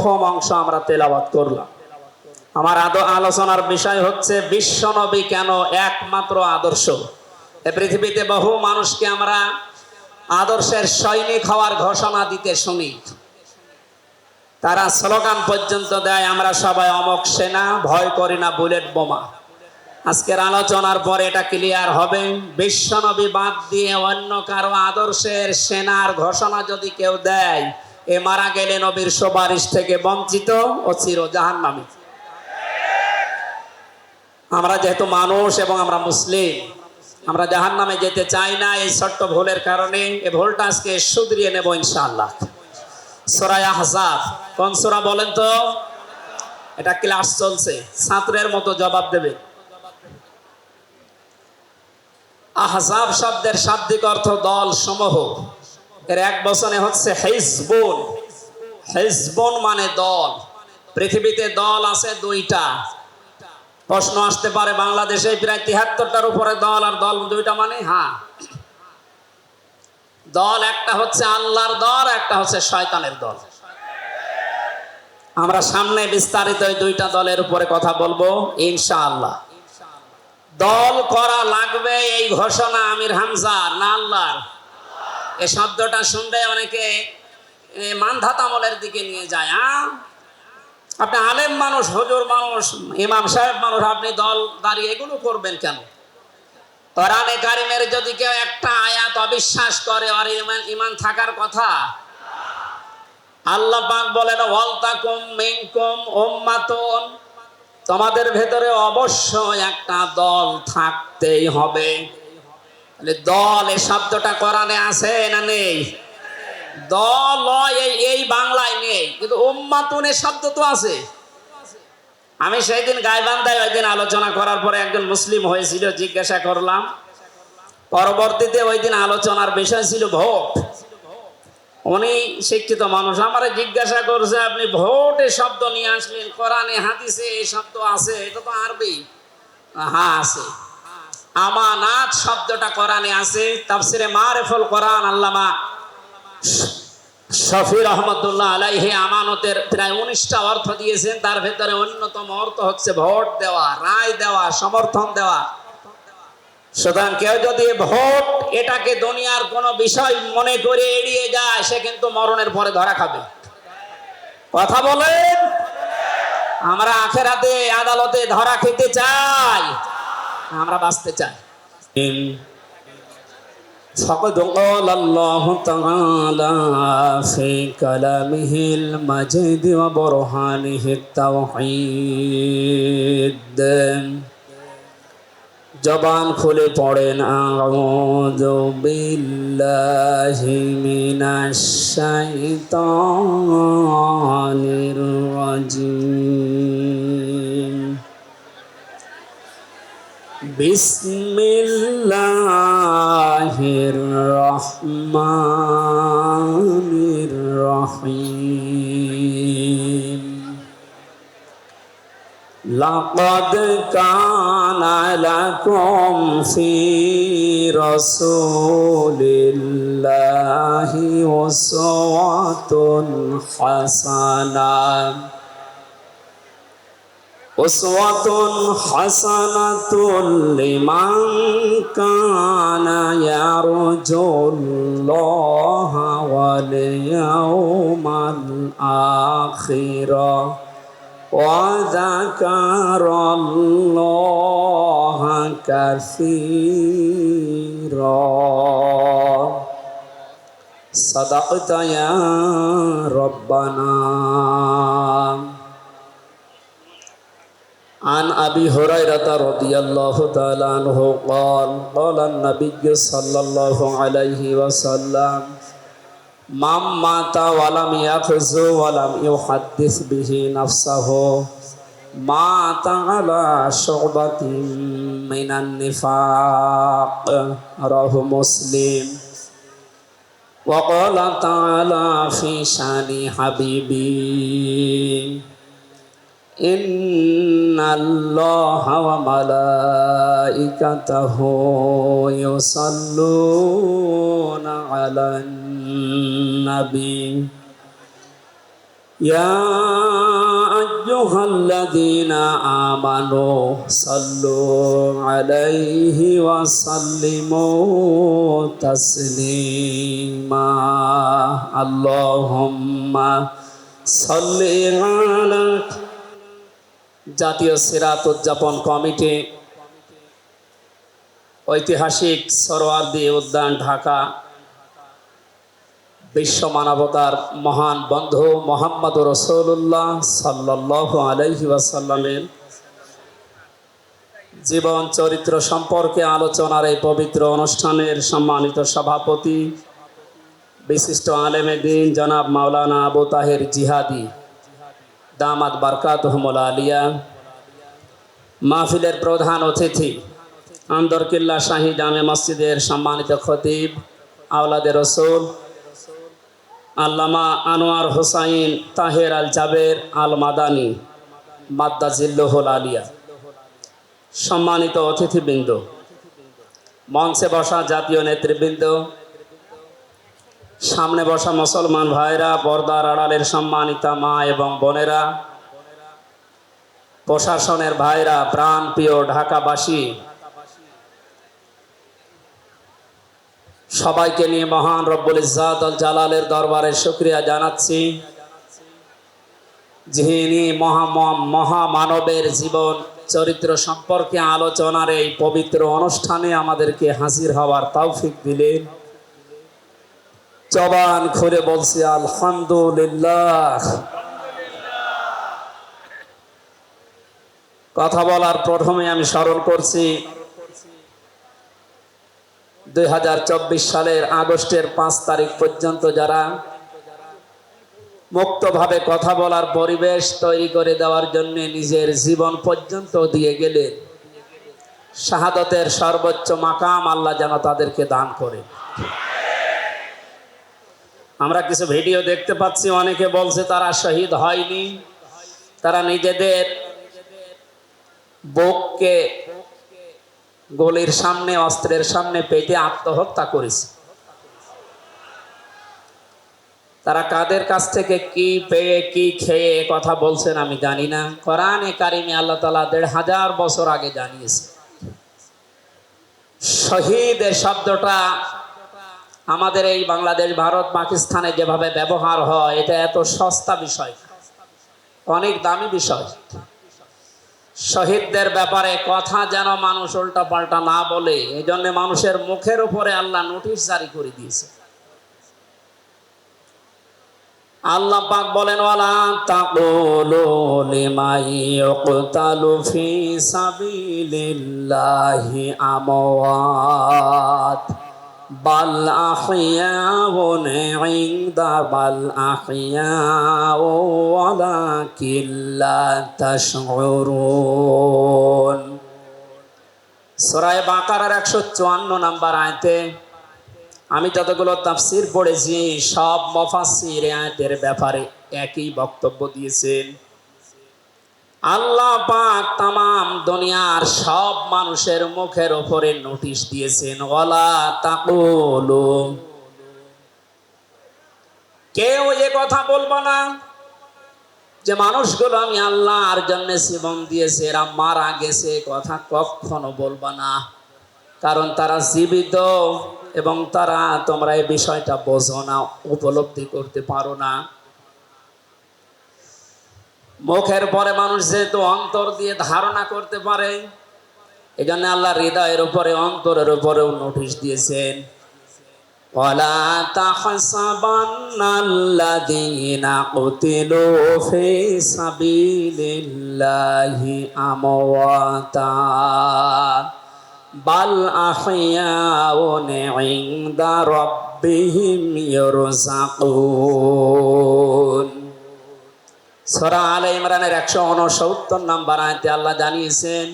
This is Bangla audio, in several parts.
প্রথম অংশ আমরা তেলাওয়াত করলাম। আমার আলোচনার বিষয় হচ্ছে বিশ্বনবী কেন একমাত্র আদর্শ। এই পৃথিবীতে বহু মানুষকে আমরা আদর্শের সৈনিক হওয়ার ঘোষণা দিতে শুনি, তারা স্লোগান পর্যন্ত দেয়, আমরা সবাই অমক সেনা, ভয় করি না বুলেট বোমা। আজকের আলোচনার পর এটা ক্লিয়ার হবে, বিশ্বনবী বাদ দিয়ে অন্য কারো আদর্শের সেনার ঘোষণা যদি কেউ দেয়, এ মারা গেলে নবীর সুপারিশ থেকে বঞ্চিত ও চির জাহান্নামী। আমরা যেহেতু মানুষ এবং আমরা মুসলিম, আমরা জাহান্নামে যেতে চাই না। এই ছোট্ট ভুলের কারণে এই ভুলটা আজকে শুধরিয়ে নেব ইনশাআল্লাহ। সূরা আহজাব কোন সূরা বলেন তো? এটা ক্লাস চলছে, ছাত্রের মতো জবাব দেবে। আহজাব শব্দের শাব্দিক অর্থ দল সমূহ, এর এক বচনে হচ্ছে হিজবুন। হিজবুন মানে দল। পৃথিবীতে দল আছে দুইটা। প্রশ্ন আসতে পারে, বাংলাদেশে প্রায় ৭৩টার উপরে দল, আর দল দুইটা মানে? হ্যাঁ, দল একটা হচ্ছে আল্লাহর দল, একটা হচ্ছে শয়তানের দল। আমরা সামনে বিস্তারিত এই দুইটা দলের উপরে কথা বলবো ইনশাআল্লাহ। দল করা লাগবে এই ঘোষণা আমির হামজার না আল্লাহর? এই শব্দটা শুনলে অনেকে মানধাত আমলের দিকে নিয়ে যায়। আপনি আলেম মানুষ, হুজুর মানুষ, ইমাম সাহেব মানুষ, আপনি দল দাঁড়িয়ে এগুলো করবেন কেন? কোরআনে কারিমের যদি কেউ একটা আয়াত অবিশ্বাস করে, আর ইমান থাকার কথা। আল্লাহ পাক বলেন, ওয়ালতাকুম মিনকুম উম্মাতুন, তোমাদের ভেতরে অবশ্যই একটা দল থাকতেই হবে। তাহলে দল এই শব্দটা কোরআনে আছে না নেই? দল এই বাংলায় নেই, কিন্তু উম্মাতুন এর শব্দ তো আছে। আমি সেই দিন গাইবান্ধায় ওই দিন আলোচনা করার পরে একজন মুসলিম হয়েছিল, জিজ্ঞাসা করলাম। পরবর্তীতে ওই দিন আলোচনার বিষয় ছিল ভোট। উনি শিক্ষিত মানুষ, আমারে জিজ্ঞাসা করছে, আপনি ভোটে শব্দ নিয়ে আসলেন, কোরআনে হাদিসে এই শব্দ আছে? এটা তো আরবি। হ্যাঁ আছে। আমানাত শব্দটা কোরআনে আছে। তাফসিরে মারিফুল কোরআন আল্লামা শফি রহমতুল্লাহ আলাইহি আমানতের প্রায় 19টা অর্থ দিয়েছেন। তার ভেতরে অন্যতম অর্থ হচ্ছে ভোট দেওয়া, রায় দেওয়া, সমর্থন দেওয়া। সুতরাং কেউ যদি ভোট এটাকে দুনিয়ার কোনো বিষয় মনে করে এড়িয়ে যায়, সে কিন্তু মরণের পরে ধরা খাবে। কথা বলেন, আমরা আখিরাতে আদালতে ধরা খেতে চাই, আমরা বাঁচতে চাই। فقد قال الله تعالى في كلامه المجيد وبرهانه التوحيد। জবান খুলে পড়েন, আউযু বিল্লাহি মিনাশ শাইতানির রাজিম। বিসমিল্লাহির রহমানির রহিম। লাকাদ কানা লাকুম ফি রাসূলিল্লাহি উসওয়াতুন হাসানাহ। উসওয়াতুন হাসানাতুন লিমান কানা ইয়ারজুল্লাহা ওয়াল ইয়াউমাল আখিরা ওয়া যাকারাল্লাহা কাসীরা। সাদাকতা ইয়া রাব্বানা। عن أبي هريرة رضي الله تعالى عنه قال قال النبي صلى الله عليه وسلم من مات ولم يأخذ ولم يحدث به نفسه مات على شعبة من النفاق. رواه مسلم. وقال تعالى في شان حبيبي إن الله وملائكته يصلون على النبي يا أيها الذين آمنوا صلوا عليه وسلموا تسليما اللهم صل على জাতীয় সিরাত উদযাপন কমিটি ঐতিহাসিক সরোয়ার্দী উদ্যান ঢাকা বিশ্ব মানবতার মহান বন্ধু মুহাম্মদ রাসূলুল্লাহ সাল্লাল্লাহু আলাইহি ওয়াসাল্লামের জীবন চরিত্র সম্পর্কে আলোচনার এই পবিত্র অনুষ্ঠানের সম্মানিত সভাপতি বিশিষ্ট আলেমে দ্বীন জনাব মাওলানা আবু তাহের জিহাদি দামাত বারকাতুহুমুল আলিয়া, মাহফিলের প্রধান অতিথি আন্দরকিল্লা শাহী জামে মসজিদের সম্মানিত খতিব আওলাদে রসুল আল্লামা আনোয়ার হোসাইন তাহের আল জাবের আল মাদানী মাদ্দাজিল্লুহুল আলিয়া, সম্মানিত অতিথিবৃন্দ, মঞ্চে বসা জাতীয় নেতৃবৃন্দ, সামনে বসা মুসলমান ভাইরা, পর্দার আড়ালের সম্মানিতা মা এবং বোনেরা, প্রশাসনের ভাইরা, প্রাণ প্রিয় ঢাকাবাসী, সবাইকে নিয়ে মহান রব্বুল ইজ্জাত আল জালালের দরবারে শুকরিয়া জানাচ্ছি, যিনি মহামানবের জীবন চরিত্র সম্পর্কে আলোচনার এই পবিত্র অনুষ্ঠানে আমাদেরকে হাজির হওয়ার তৌফিক দিলেন। জবান খুলে বলছি আলহামদুলিল্লাহ। কথা বলার প্রথমে আমি স্মরণ করছি 2024 সালের আগস্টের 5 তারিখ পর্যন্ত যারা মুক্তভাবে কথা বলার পরিবেশ তৈরি করে দেওয়ার জন্য নিজের জীবন পর্যন্ত দিয়ে গেলেন, শাহাদতের সর্বোচ্চ মাকাম আল্লাহ যেন তাদেরকে দান করে। আমরা কিছু ভিডিও দেখতে পাচ্ছি, অনেকে বলছে তারা শহীদ হয়নি, তারা নিজেদের বুককে গলির সামনে, অস্ত্রের সামনে পেটে আত্মহত্যা করেছে। তারা কাদের কাছ থেকে কি পেয়ে কি খেয়ে কথা বলছেন আমি জানি না। কোরআনে কারিমে আল্লাহ তাআলা 1500 বছর আগে জানিয়েছে। শহীদ এর শব্দটা আমাদের এই বাংলাদেশ, ভারত, পাকিস্তানে যেভাবে ব্যবহার হয়, এটা এত সস্তা বিষয়, অনেক দামি বিষয়। শহীদদের ব্যাপারে কথা যেন মানুষ উল্টা পাল্টা না বলে, এই জন্য মানুষের মুখের উপরে আল্লাহ নোটিশ জারি করে দিয়েছে। আল্লাহ পাক বলেন, ওয়ালা তাকুলু লিমান ইউকতালু ফি সাবিলিল্লাহি আমওয়াত বাল আহইয়াউন ইনদা বাল আহইয়াউ ওয়ালাকিন লা তাশউরুন। সূরা বাকারার 154 নম্বর আয়াতে আমি যতগুলো তাফসীর পড়েছি, সব মুফাসসির আয়াতের ব্যাপারে একই বক্তব্য দিয়েছেন। আল্লাহ পাক তামাম দুনিয়ার সব মানুষের মুখের উপরে নোটিশ দিয়েছেন, ওয়ালা তাকুলু, কেউ এ কথা বলবো না যে মানুষগুলো আমি আল্লাহর জন্য জীবন দিয়েছে, এরা মারা গেছে, কথা কখনো বলবো না। কারণ তারা জীবিত এবং তারা, তোমরা এই বিষয়টা বোঝো না, উপলব্ধি করতে পারো না। মুখের পরে মানুষ যেহেতু অন্তর দিয়ে ধারণা করতে পারে, এই জন্য আল্লাহ হৃদয়ের উপরে, অন্তরের উপরেও নোটিশ দিয়েছেন, ওয়ালা তাহসাবান্নাল্লাযীনা কুতিলু ফি সাবিলিল্লাহি আমওয়াতা বাল আহইয়াউন ইনদা রাব্বিহিম ইরযাকুন। সূরা আলে ইমরানের 169 নম্বর আয়াতে আল্লাহ জানিয়েছেন,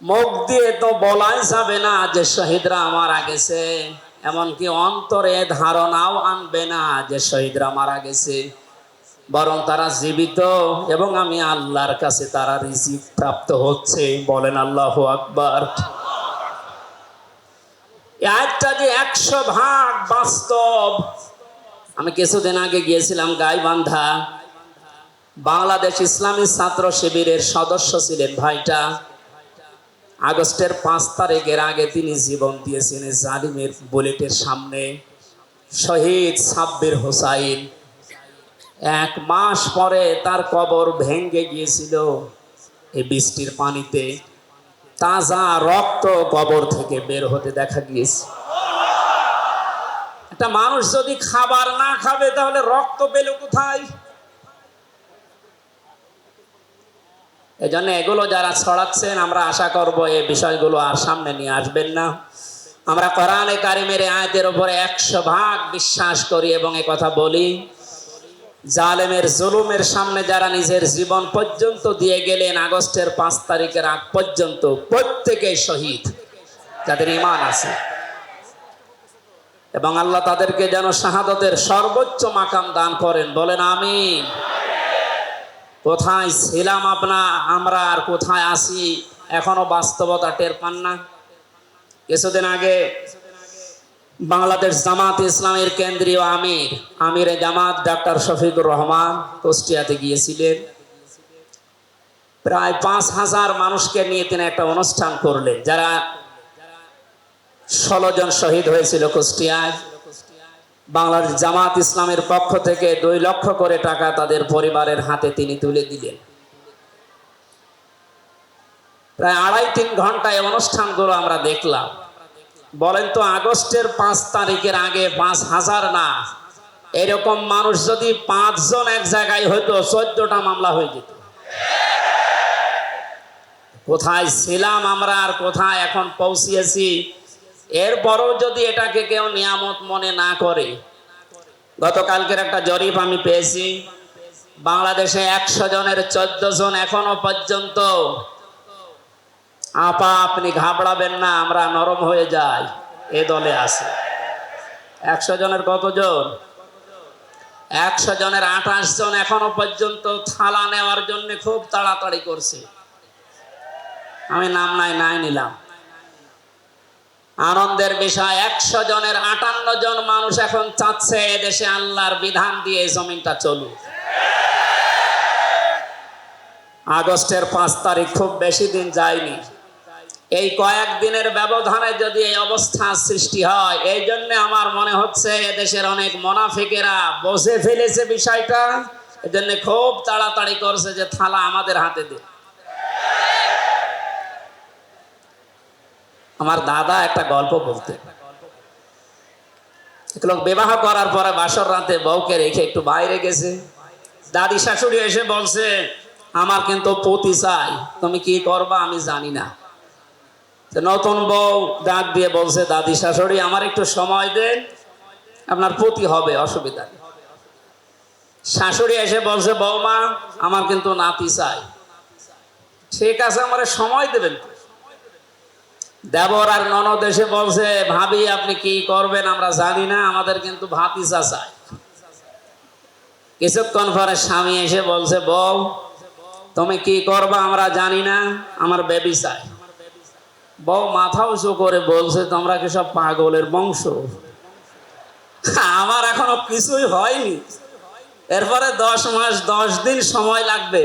মুখ দিয়ে তো বলাই যাবে না যে শহীদরা মারা গেছে, এমনকি অন্তরে ধারণাও আনবে না যে শহীদরা মারা গেছে, বরং তারা জীবিত এবং আমি আল্লাহর কাছে তারা রিজিক প্রাপ্ত হচ্ছে। বলেন আল্লাহু আকবার। এই আয়াতটা যে 100 ভাগ বাস্তব, আমি কিছুদিন আগে গিয়েছিলাম গাইবান্ধা। বাংলাদেশ ইসলামী ছাত্র শিবিরের সদস্য ছিলেন ভাইটা। আগস্টের 5 তারিখের আগে তিনি জীবন দিয়েছেন জালিমের বুলেটের সামনে। শহীদ সাব্বির হোসাইন। 1 মাস পরে তার কবর ভেঙে গিয়েছিল এই বৃষ্টির পানিতে। তাজা রক্ত কবর থেকে বের হতে দেখা গিয়েছে। একটা মানুষ যদি খাবার না খাবে তাহলে রক্ত পেল কোথায়? এজন্য এগুলো যারা ছড়াচ্ছেন, আমরা আশা করব এই বিষয়গুলো আর সামনে নিয়ে আসবেন না। আমরা কোরআনে কারিমের আয়াতের উপরে 100% বিশ্বাস করি এবং এ কথা বলি, জালেমের জুলুমের সামনে যারা নিজের জীবন পর্যন্ত দিয়ে গেলেন আগস্টের 5 তারিখের আগ পর্যন্ত, প্রত্যেকেই শহীদ যাদের ঈমান আছে, এবং আল্লাহ তাদেরকে যেন শাহাদাতের সর্বোচ্চ মাকাম দান করেন। বলেন আমিন। কোথায় ছিলাম আমরা আর কোথায় আছি এখনো বাস্তবতা টের পান না। কিছুদিন আগে বাংলাদেশ জামাত ইসলামের কেন্দ্রীয় আমিরে জামাত ডক্টর শফিকুর রহমান কুষ্টিয়াতে গিয়েছিলেন। প্রায় 5000 মানুষকে নিয়ে তিনি একটা অনুষ্ঠান করলেন। যারা 16 জন শহীদ হয়েছিল কুষ্টিয়ায়, বাংলাদেশ জামাত ইসলামের পক্ষ থেকে 2 লক্ষ করে টাকা তাদের পরিবারের হাতে তিনি তুলে দিলেন। প্রায় 2.5-3 ঘন্টায় অনুষ্ঠানগুলো আমরা দেখলাম। বলেন তো, আগস্টের 5 তারিখের আগে 5000 না, এরকম মানুষ যদি 5 জন এক জায়গায় হইতো 14টা মামলা হয়ে যেত। কোথায় ছিলাম আমরা আর কোথায় এখন পৌঁছিয়েছি, এরপরও যদি এটাকে কেউ নিয়ামত মনে না করে। গতকালকের একটা জরিপ আমি পেয়েছি, বাংলাদেশে 100 জনের 14 জন এখনো পর্যন্ত, আপা আপনি ঘাবড়াবেন না, আমরা নরম হয়ে যাই, এ দলে আছে। 100 জনের কতজন? 100 জনের 28 জন এখনো পর্যন্ত থালা নেওয়ার জন্য খুব তাড়াতাড়ি করছে। আমি নাম নাই নিলাম। আনন্দের বিষয়, 100 জনের 58 জন মানুষ এখন চাচ্ছে এদেশে আল্লাহর বিধান দিয়ে জমিনটা চলুক। আগস্টের 5 তারিখ খুব বেশি দিন যায়নি। এই কয়েকদিনের ব্যবধানে যদি এই অবস্থা সৃষ্টি হয়, এই জন্য আমার মনে হচ্ছে এদেশের অনেক মুনাফিকেরা বুঝে ফেলেছে বিষয়টা, এজন্য খুব তাড়াতাড়ি করছে যে থালা আমাদের হাতে দে। আমার দাদা একটা গল্প বলতে, এক লোক বিবাহ করার পরে বাসর রাতে বউকে রেখে একটু বাইরে গেছে। দাদি শাশুড়ি এসে বলছে, আমার কিন্তু পতি চাই, তুমি কি করবা আমি জানি না। নতুন বউ ডাক দিয়ে বলছে, দাদি শাশুড়ি আমার একটু সময় দেন, আপনার পতি হবে, অসুবিধা নেই। শাশুড়ি এসে বলছে, বৌমা আমার কিন্তু নাতি চাই। ঠিক আছে, আমার সময় দেবেন। দেবর আর ননদ এসে বলছে, ভাবি আপনি কি করবেন আমরা জানি না, আমাদের কিন্তু ভাতিজা চাই। কিছুক্ষণ পরে স্বামী এসে বলছে, বউ তুমি কি করবা আমরা জানি না, আমার বেবি চাই। বউ মাথা উঁচু করে বলছে, তোমরা কি সব পাগলের বংশ? আমার এখনো কিছুই হয়নি, এরপরে 10 মাস 10 দিন সময় লাগবে,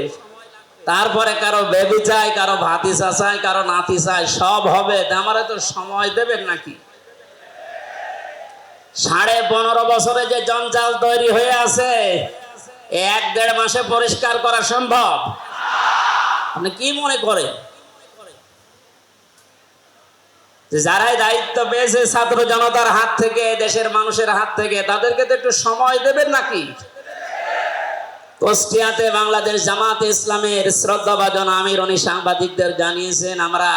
তারপরে কারো বেবি চাই, কারো ভাতিজা চাই, কারো নাতি চাই, সব হবে। আমারে তো সময় দেবেন নাকি? 15.5 বছরে যে জঞ্জাল তৈরি হয়ে আছে, 1-1.5 মাসে পরিষ্কার করা সম্ভব? আপনি কি মনে করেন? যারাই দায়িত্ব পেয়েছে ছাত্র জনতার হাত থেকে, দেশের মানুষের হাত থেকে, তাদেরকে তো একটু সময় দেবেন নাকি? কুষ্টিয়াতে বাংলাদেশ জামাত ইসলামের শ্রদ্ধাভাজন আমির উনি সাংবাদিকদের জানিয়েছেন, আমরা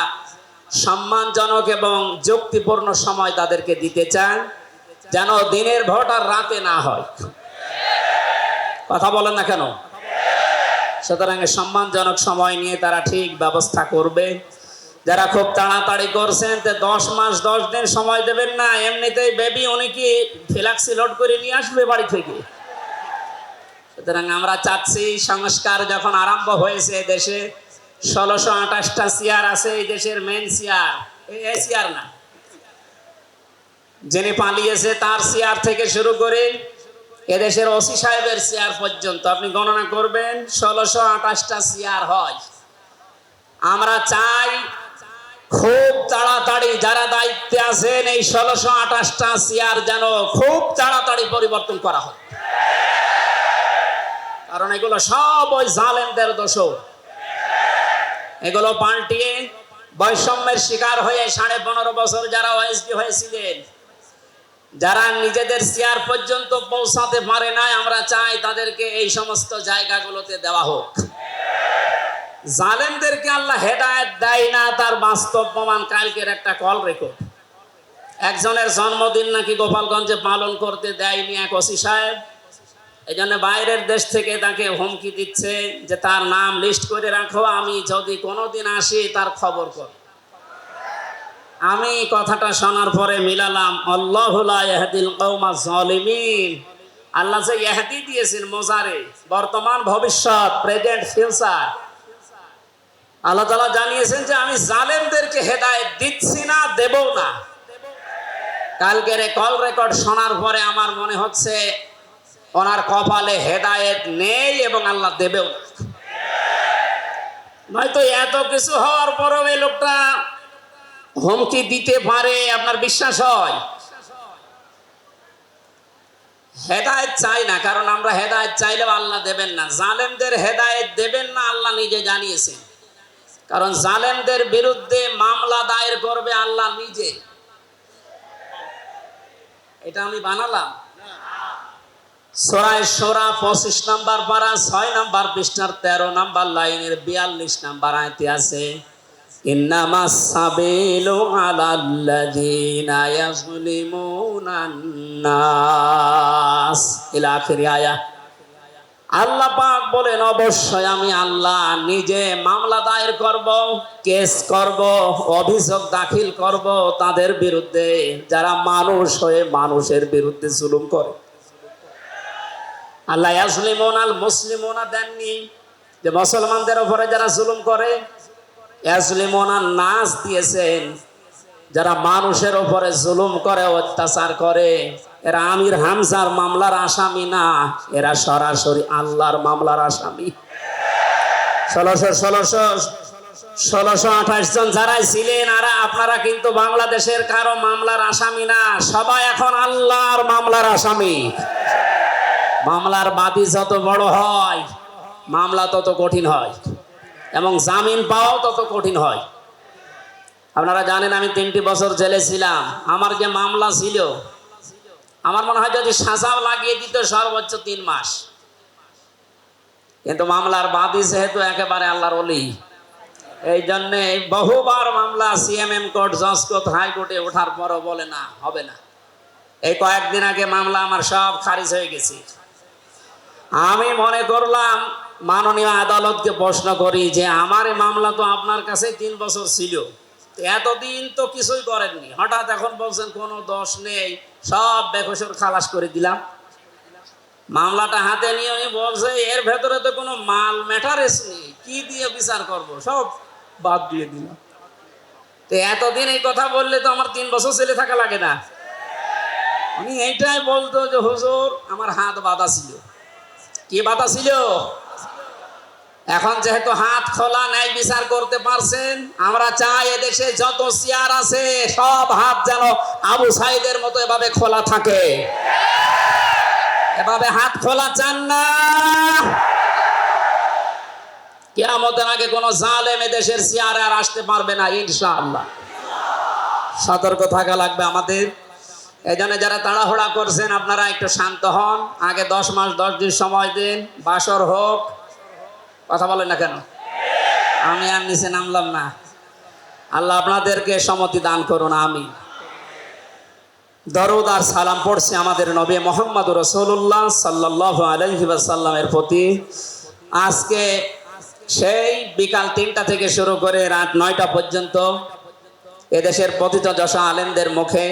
সম্মানজনক এবং যুক্তিপূর্ণ সময় তাদেরকে দিতে চান, যেন দিনের ভোট আর রাতে না হয়। কথা বলেন না কেন? সুতরাং সম্মানজনক সময় নিয়ে তারা ঠিক ব্যবস্থা করবে। যারা খুব তাড়াতাড়ি করছেন, 10 মাস 10 দিন সময় দেবেন না, এমনিতেই বেবি উনি কি ফ্ল্যাক্সি লোড করে নিয়ে আসবে বাড়ি থেকে। সুতরাং আমরা চাচ্ছি, সংস্কার যখন আরম্ভ হয়েছে দেশে, 1628টা চেয়ার আছে এই দেশের মেন চেয়ার, এই চেয়ার না, যিনি পালিয়েছে তার চেয়ার থেকে শুরু করে এদেশের ওসি সাহেবের চেয়ার পর্যন্ত আপনি গণনা করবেন 1628টা চেয়ার হয়। আমরা চাই খুব তাড়াতাড়ি যারা দায়িত্বে আছেন এই 1628টা চেয়ার যেন খুব তাড়াতাড়ি পরিবর্তন করা হয়, কারণ এগুলো সব ওই জালেমদের দোষ। এগুলো পাল্টিয়ে বৈষম্যের শিকার হয়ে 15.5 বছর যারা ওএসডি হয়েছিলেন, যারা নিজেদের চেয়ার পর্যন্ত পৌঁছাতে পারে নাই, আমরা চাই তাদেরকে এই সমস্ত জায়গাগুলোতে দেওয়া হোক। জালেমদেরকে আল্লাহ হেদায়েত দেয় না, তার বাস্তব প্রমাণ কালকের একটা কল রেকর্ড। একজনের জন্মদিন নাকি গোপালগঞ্জে পালন করতে দেয়নি এক ওসি সাহেব, এই জন্য বাইরের দেশ থেকে তাকে হুমকি দিচ্ছে যে তার নাম লিস্ট করে রাখো, আমি যদি কোনোদিন আসি তার খবর কর। আমি কথাটা শোনার পরে মিলালাম, আল্লাহু লা ইয়াহদিল কওমাজ জালিমিন। আল্লাহ যে ইহদি দিয়েছেন মোজারে, বর্তমান ভবিষ্যৎ, প্রেজেন্ট ফিউচার, আল্লাহ তাআলা জানিয়েছেন যে আমি জালেমদেরকে হেদায়েত দিচ্ছি না, দেবো না। কালকের কল রেকর্ড শোনার পরে আমার মনে হচ্ছে ওনার কপালে হেদায়েত নেই এবং আল্লাহ দেবেও না। নয়তো এত কিছু হওয়ার পরেও এই লোকটা হুমকি দিতে পারে, আপনার বিশ্বাস হয়? হেদায়েত চাই না, কারণ আমরা হেদায়েত চাইলেও আল্লাহ দেবেন না। জালেমদের হেদায়েত দেবেন না, আল্লাহ নিজে জানিয়েছেন। কারণ জালেমদের বিরুদ্ধে মামলা দায়ের করবে আল্লাহ নিজে। এটা আমি বানালাম। সূরা শূরা 25 নম্বর পারা 6 নম্বর পৃষ্ঠার 13 নম্বর লাইনের 42 নম্বর আয়াতে আছে, ইন্নামাস সাবিলু আলাল্লাযিনা ইয়াজলিমুনান নাস ইলা আখির আয়াত। আল্লাহ পাক বলেন, অবশ্যই আমি আল্লাহ নিজে মামলা দায়ের করব, কেস করব, অভিযোগ দাখিল করব তাদের বিরুদ্ধে যারা মানুষ হয়ে মানুষের বিরুদ্ধে জুলুম করে। আল্লাহ ইয়াজলিমুন আল মুসলিমুনা দেননি যে মুসলমানদের উপরে যারা জুলুম করে, ইয়াজলিমুন আন নাস দিয়েছেন যারা মানুষের উপরে জুলুম করে, অত্যাচার করে। এরা আমির হামজার মামলার আসামি না, এরা সরাসরি আল্লাহর মামলার আসামি। 1628 জন যারা ছিলেন আর আপনারা কিন্তু বাংলাদেশের কারো মামলার আসামি না, সবাই এখন আল্লাহর মামলার আসামি। মামলার বাদী যত বড় হয় মামলা তত কঠিন হয় এবং জামিন পাওয়াও তত কঠিন হয়। আপনারা জানেন আমি 3টি বছর জেলে ছিলাম। আমার যে মামলা ছিল, আমার মনে হয় যদি সাজাও লাগিয়ে দিত সর্বোচ্চ 3 মাস। কিন্তু মামলার বাদী যেহেতু একেবারে আল্লাহর ওলি, এই জন্যে বহুবার মামলা সিএমএম কোর্ট, জজ কোর্ট, হাইকোর্টে ওঠার পরও বলে না, হবে না। এই কয়েকদিন আগে মামলা আমার সব খারিজ হয়ে গেছে। আমি মনে করলাম মাননীয় আদালতকে প্রশ্ন করি যে আমার এই মামলা তো আপনার কাছে 3 বছর ছিল, এতদিন তো কিছুই করেননি, হঠাৎ এখন বলছেন কোনো দোষ নেই, সব বেকসুর খালাস করে দিলাম। মামলাটা হাতে নিয়ে উনি বলছে এর ভেতরে তো কোনো মাল ম্যাটারেস নেই, কি দিয়ে বিচার করব, সব বাদ দিয়ে দিলাম। তো এতদিন এই কথা বললে তো আমার 3 বছর জেলে থাকা লাগে না। উনি এইটাই বলতো যে হুজুর আমার হাত বাঁধা ছিল। কি বাধা ছিল? এখন যেহেতু হাত খোলা, ন্যায় বিচার করতে পারছেন, আমরা চাই এদেশে যত চেয়ার আছে সব হাত যেন আবু সাইদের মতো এভাবে খোলা থাকে। এভাবে হাত খোলা চান না? কিয়ামতের আগে কোন জালেম এদেশের চেয়ারে আর আসতে পারবে না ইনশাআল্লাহ। সতর্ক থাকা লাগবে আমাদের। এই জন্য যারা তাড়াহুড়া করছেন আপনারা একটু শান্ত হন। আগে 10 মাস 10 দিন সময় দিন, বাসর হোক। কথা বলেন না কেন? আমি আর নিচে নামলাম না। আল্লাহ আপনাদেরকে সম্মতি দান করুন, আমিন। দরুদ আর সালাম পড়ছি আমাদের নবী মুহাম্মদ রাসূলুল্লাহ সাল্লাল্লাহু আলাইহি ওয়াসাল্লামের প্রতি। আজকে সেই বিকাল 3টা থেকে শুরু করে রাত 9টা পর্যন্ত এদেশের পতিত যশা আলেমদের মুখে,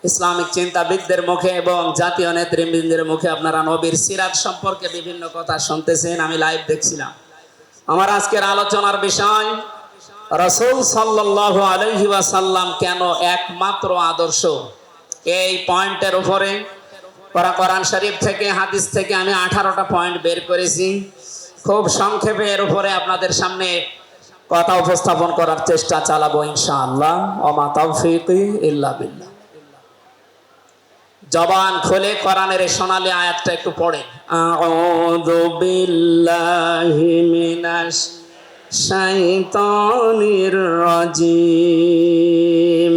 ইসলামিক চিন্তাবিদদের মুখে এবং জাতীয় নেতৃবৃন্দের মুখে আপনারা নবীর সিরাত সম্পর্কে বিভিন্ন কথা শুনতেছেন। আমি লাইভ দেখছিলাম। আমার আজকের আলোচনার বিষয় রাসূল সাল্লাল্লাহু আলাইহি ওয়াসাল্লাম কেন একমাত্র আদর্শ। এই পয়েন্টের উপরে কোরআন শরীফ থেকে, হাদিস থেকে আমি 18টা পয়েন্ট বের করেছি। খুব সংক্ষেপে এর উপরে আপনাদের সামনে কথা উপস্থাপন করার চেষ্টা চালাবো ইনশাআল্লাহ। ওমা তাওফীকি ইল্লা বিল্লাহ। জবান খুলে কোরআনের এই সোনালী আয়াতটা একটু পড়েন। আউযু বিল্লাহি মিনাশ শাইতানির রাজিম।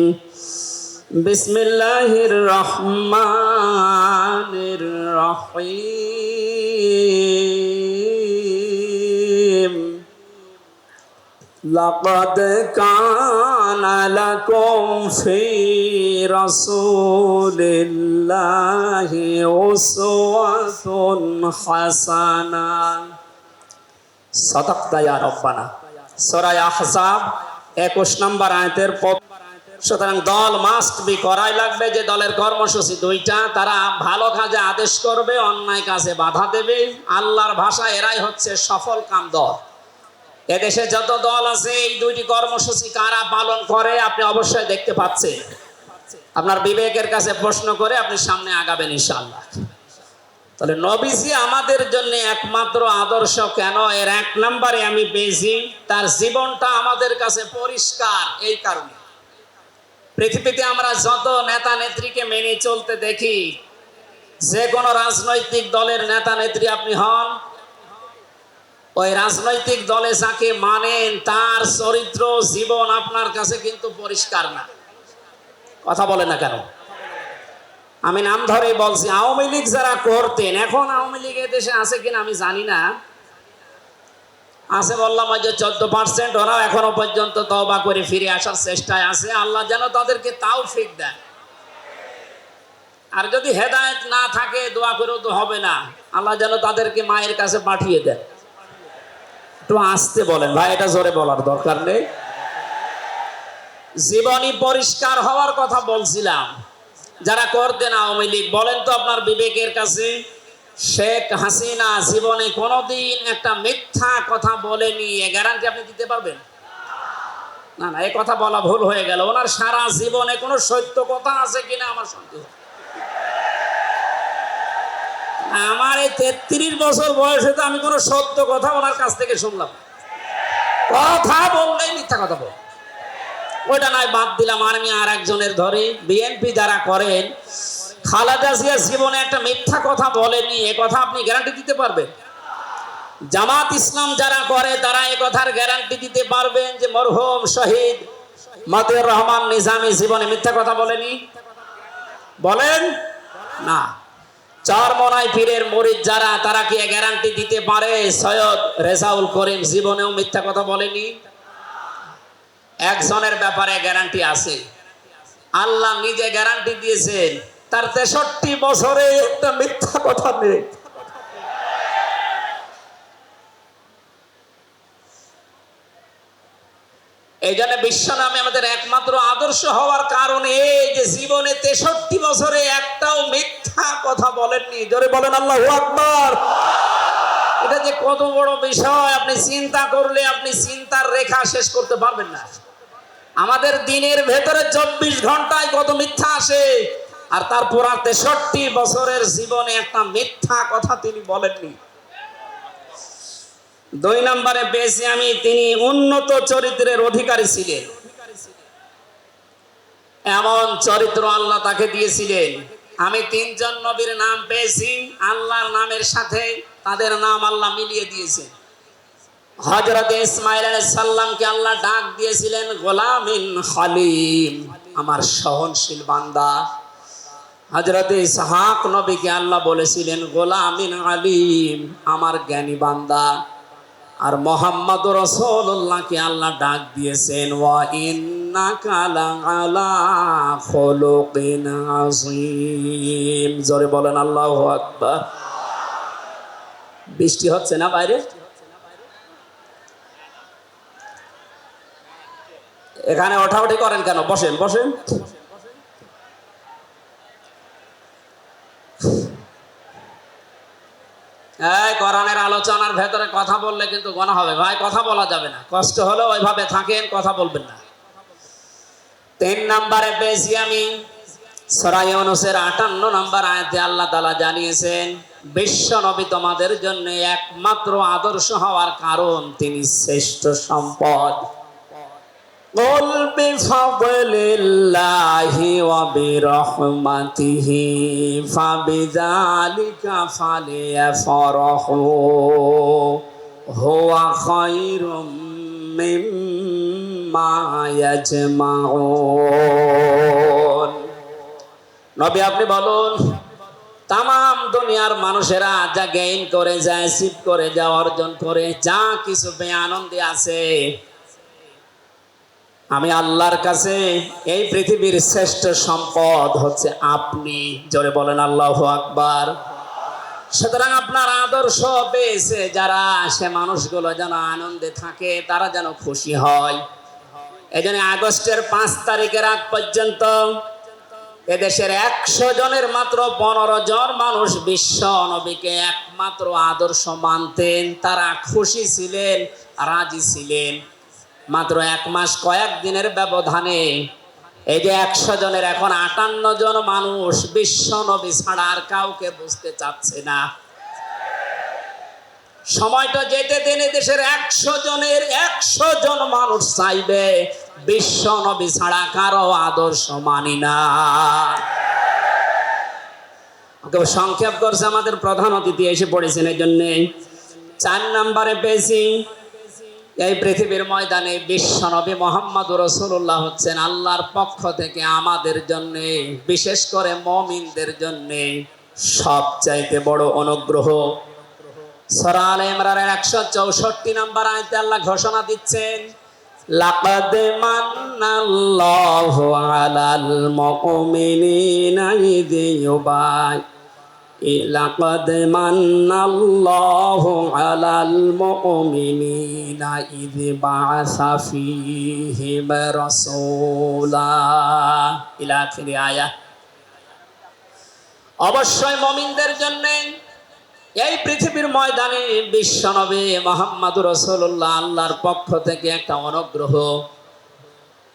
বিসমিল্লাহির রহমানির রহিম। লাকাদ কানা লাকুম ফি রাসূলিল্লাহি উসওয়াতুন হাসানাহ। সাদাকতা ইয়া রাব্বানা। সূরা আহজাব 21 নম্বর আয়াতের। সুতরাং দল মাস্ট বি, করাই লাগবে। যে দলের কর্মসূচি দুইটা, তারা ভালো কাজে আদেশ করবে, অন্যায় কাজে বাধা দেবে। আল্লাহর ভাষায় এরাই হচ্ছে সফল কাম দল। এদেশে যত দল আছে এই দুইটি কর্মসূচি কারা পালন করে আপনি অবশ্যই দেখতে পাচ্ছেন। আপনার বিবেকের কাছে প্রশ্ন করে আপনি সামনে আগাবেন ইনশাআল্লাহ। তাহলে নবীজি আমাদের জন্য একমাত্র আদর্শ কেন? এর 1 নম্বরে আমি পেয়েছি তার জীবনটা আমাদের কাছে পরিষ্কার। এই কারণে পৃথিবীতে আমরা যত নেতা নেত্রীকে মেনে চলতে দেখি, যে কোনো রাজনৈতিক দলের নেতা নেত্রী আপনি হন, ওই রাজনৈতিক দলে যাকে মানেন তার চরিত্র জীবন আপনার কাছে কিন্তু পরিষ্কার না। কথা বলে না কেন? আমি নাম ধরে বলছি, আওয়ামী লীগ যারা করতেন, এখন আওয়ামী লীগ দেশে আছে কিনা আমি জানি না, আছে বললাম ওই যে 14%, ওরাও এখনো পর্যন্ত তওবা করে ফিরে আসার চেষ্টায় আছে। আল্লাহ যেন তাদেরকে তাওফিক দেয়। আর যদি হেদায়েত না থাকে দোয়া করেও তো হবে না, আল্লাহ যেন তাদেরকে মায়ের কাছে পাঠিয়ে দেন। একটু আস্তে বলেন ভাই, এটা জোরে বলার দরকার নেই। জীবনী পরিষ্কার হওয়ার কথা বলছিলাম। যারা করতেন আওয়ামী লীগ, বলেন তো আপনার বিবেকের কাছে, শেখ হাসিনা জীবনে কোনোদিন একটা মিথ্যা কথা বলেনি, এ গ্যারান্টি আপনি দিতে পারবেন? না না, এই কথা বলা ভুল হয়ে গেল। ওনার সারা জীবনে কোনো সত্য কথা আছে কিনা আমার সন্দেহ। আমার এই 33 বছর বয়সে তো আমি কোনো সত্য কথা ওনার কাছ থেকে শুনলাম। কথা বললেই মিথ্যা কথা বল, ওইটা নয় বাদ দিলাম। আমি আর একজনের ধরে, বিএনপি যারা করেন, খালেদা জিয়া জীবনে একটা মিথ্যা কথা বলেনি, এ কথা আপনি গ্যারান্টি দিতে পারবেন? জামাত ইসলাম যারা করে তারা এ কথার গ্যারান্টি দিতে পারবেন যে মরহুম শহীদ মতিউর রহমান নিজামী জীবনে মিথ্যা কথা বলেনি? বলেন না। চরমনাই পীরের মুরিদ যারা, তারা কি গ্যারান্টি দিতে পারে সৈয়দ রেজাউল করিম জীবনেও মিথ্যা কথা বলেনি? একজনের ব্যাপারে গ্যারান্টি আছে, আল্লাহ নিজে গ্যারান্টি দিয়েছেন, তার 63 বছরে একটা মিথ্যা কথা নেই। এই জন্য বিশ্ব নামে আমাদের একমাত্র আদর্শ হওয়ার কারণে এই যে জীবনে 63 বছরে একটাও মিথ্যা কথা বলেননি। জোরে বলেন আল্লাহু আকবার। এটা যে কত বড় বিষয় আপনি চিন্তা করলে আপনি চিন্তার রেখা শেষ করতে পারবেন না। আমাদের দিনের ভেতরে 24 ঘন্টায় কত মিথ্যা আসে, আর তারপর 63 বছরের জীবনে একটা মিথ্যা কথা তিনি বলেননি। 2 নম্বরে পেয়েছি আমি, তিনি উন্নত চরিত্রের অধিকারী ছিলেন। এমন চরিত্র আল্লাহ তাকে দিয়েছিলেন। আমি 3 জন নবীর নাম পেয়েছি, আল্লাহর নামের সাথে তাদের নাম আল্লাহ মিলিয়ে দিয়েছেন। হযরত ইসমাঈল আলাইহিস সালামকে আল্লাহ ডাক দিয়েছিলেন গোলামিন খলিম, আমার সহনশীল বান্দা। হযরত ইসহাক নবীকে আল্লাহ বলেছিলেন গোলামিন আলিম, আমার জ্ঞানী বান্দা। আর মুহাম্মদ রাসূলুল্লাহকে আল্লাহ ডাক দিয়েছেন ওয়া ইন্নাকা লাআলা খুলুকিন আযীম। জোরে বলেন আল্লাহু আকবার। বৃষ্টি হচ্ছে না বাইরে? এখানে ওঠাউঠি করেন কেন? বসেন বসেন। এই কোরআনের আলোচনার ভেতরে কথা বললে কিন্তু গুনাহ হবে ভাই, কথা বলা যাবে না। কষ্ট হলেও ওইভাবে থাকেন, কথা বলবেন না। 3 নম্বরে পেয়েছি আমি সূরা ইউনূসের 58 নম্বর আয়াতে আল্লাহ তাআলা জানিয়েছেন, বিশ্ব নবী তোমাদের জন্য একমাত্র আদর্শ হওয়ার কারণ তিনি শ্রেষ্ঠ সম্পদ। قل بفضل الله وبرحمته فبذلك فليفرحوا هو خير مما يجمعون। নবী আপনি বলুন, তামাম দুনিয়ার মানুষেরা যা গেইন করে, যা অ্যাচিভ করে, যা অর্জন করে, যা কিছু বেআনন্দে আছে, আমি আল্লাহর কাছে এই পৃথিবীর শ্রেষ্ঠ সম্পদ হচ্ছে আপনি। জোরে বলেন আল্লাহু আকবার। সুতরাং আপনার আদর্শ পেয়েছে যারা, সে মানুষগুলো যেন আনন্দে থাকে, তারা যেন খুশি হয়। এই জন্য আগস্টের 5 তারিখের আগ পর্যন্ত এদেশের 100 জনের মাত্র 15 জন মানুষ বিশ্ব নবীকে একমাত্র আদর্শ মানতেন। তারা খুশি ছিলেন, রাজি ছিলেন। মাত্র 1 মাস কয়েক দিনের ব্যবধানে এই যে 100 জনের এখন 58 জন মানুষ বিশ্ব নবী ছাড়া আর কাউকে বুঝতে চাচ্ছে না। সময়টা যেতে দিন দেশের 100 জনের 100 জন মানুষ চাইবে বিশ্ব নবী ছাড়া কারো আদর্শ মানি না। সংক্ষেপ করছে আমাদের প্রধান অতিথি এসে পড়েছেন, এই জন্য 4 নম্বরে পেয়েছি, এই পৃথিবীর ময়দানে বিশ্ব নবী মুহাম্মদুর রাসূলুল্লাহ হচ্ছেন আল্লাহর পক্ষ থেকে আমাদের জন্য, বিশেষ করে মুমিনদের জন্য সবচাইতে বড় অনুগ্রহ। সূরা আলে ইমরানের 164 নম্বর আয়াতে আল্লাহ ঘোষণা দিচ্ছেন, লাকাদ মান্নাল্লাহু আলাল মুমিনিনা ইয লাকাদ মান্নাল্লাহু আলাল মুমিনিনা ইয বাআসা ফীহিম রাসূলা ইলা আখিরি আয়াত। অবশ্যই মুমিনদের জন্য এই পৃথিবীর ময়দানে বিশ্বনবী মুহাম্মদুর রাসূলুল্লাহ আল্লাহর পক্ষ থেকে একটা অনুগ্রহ।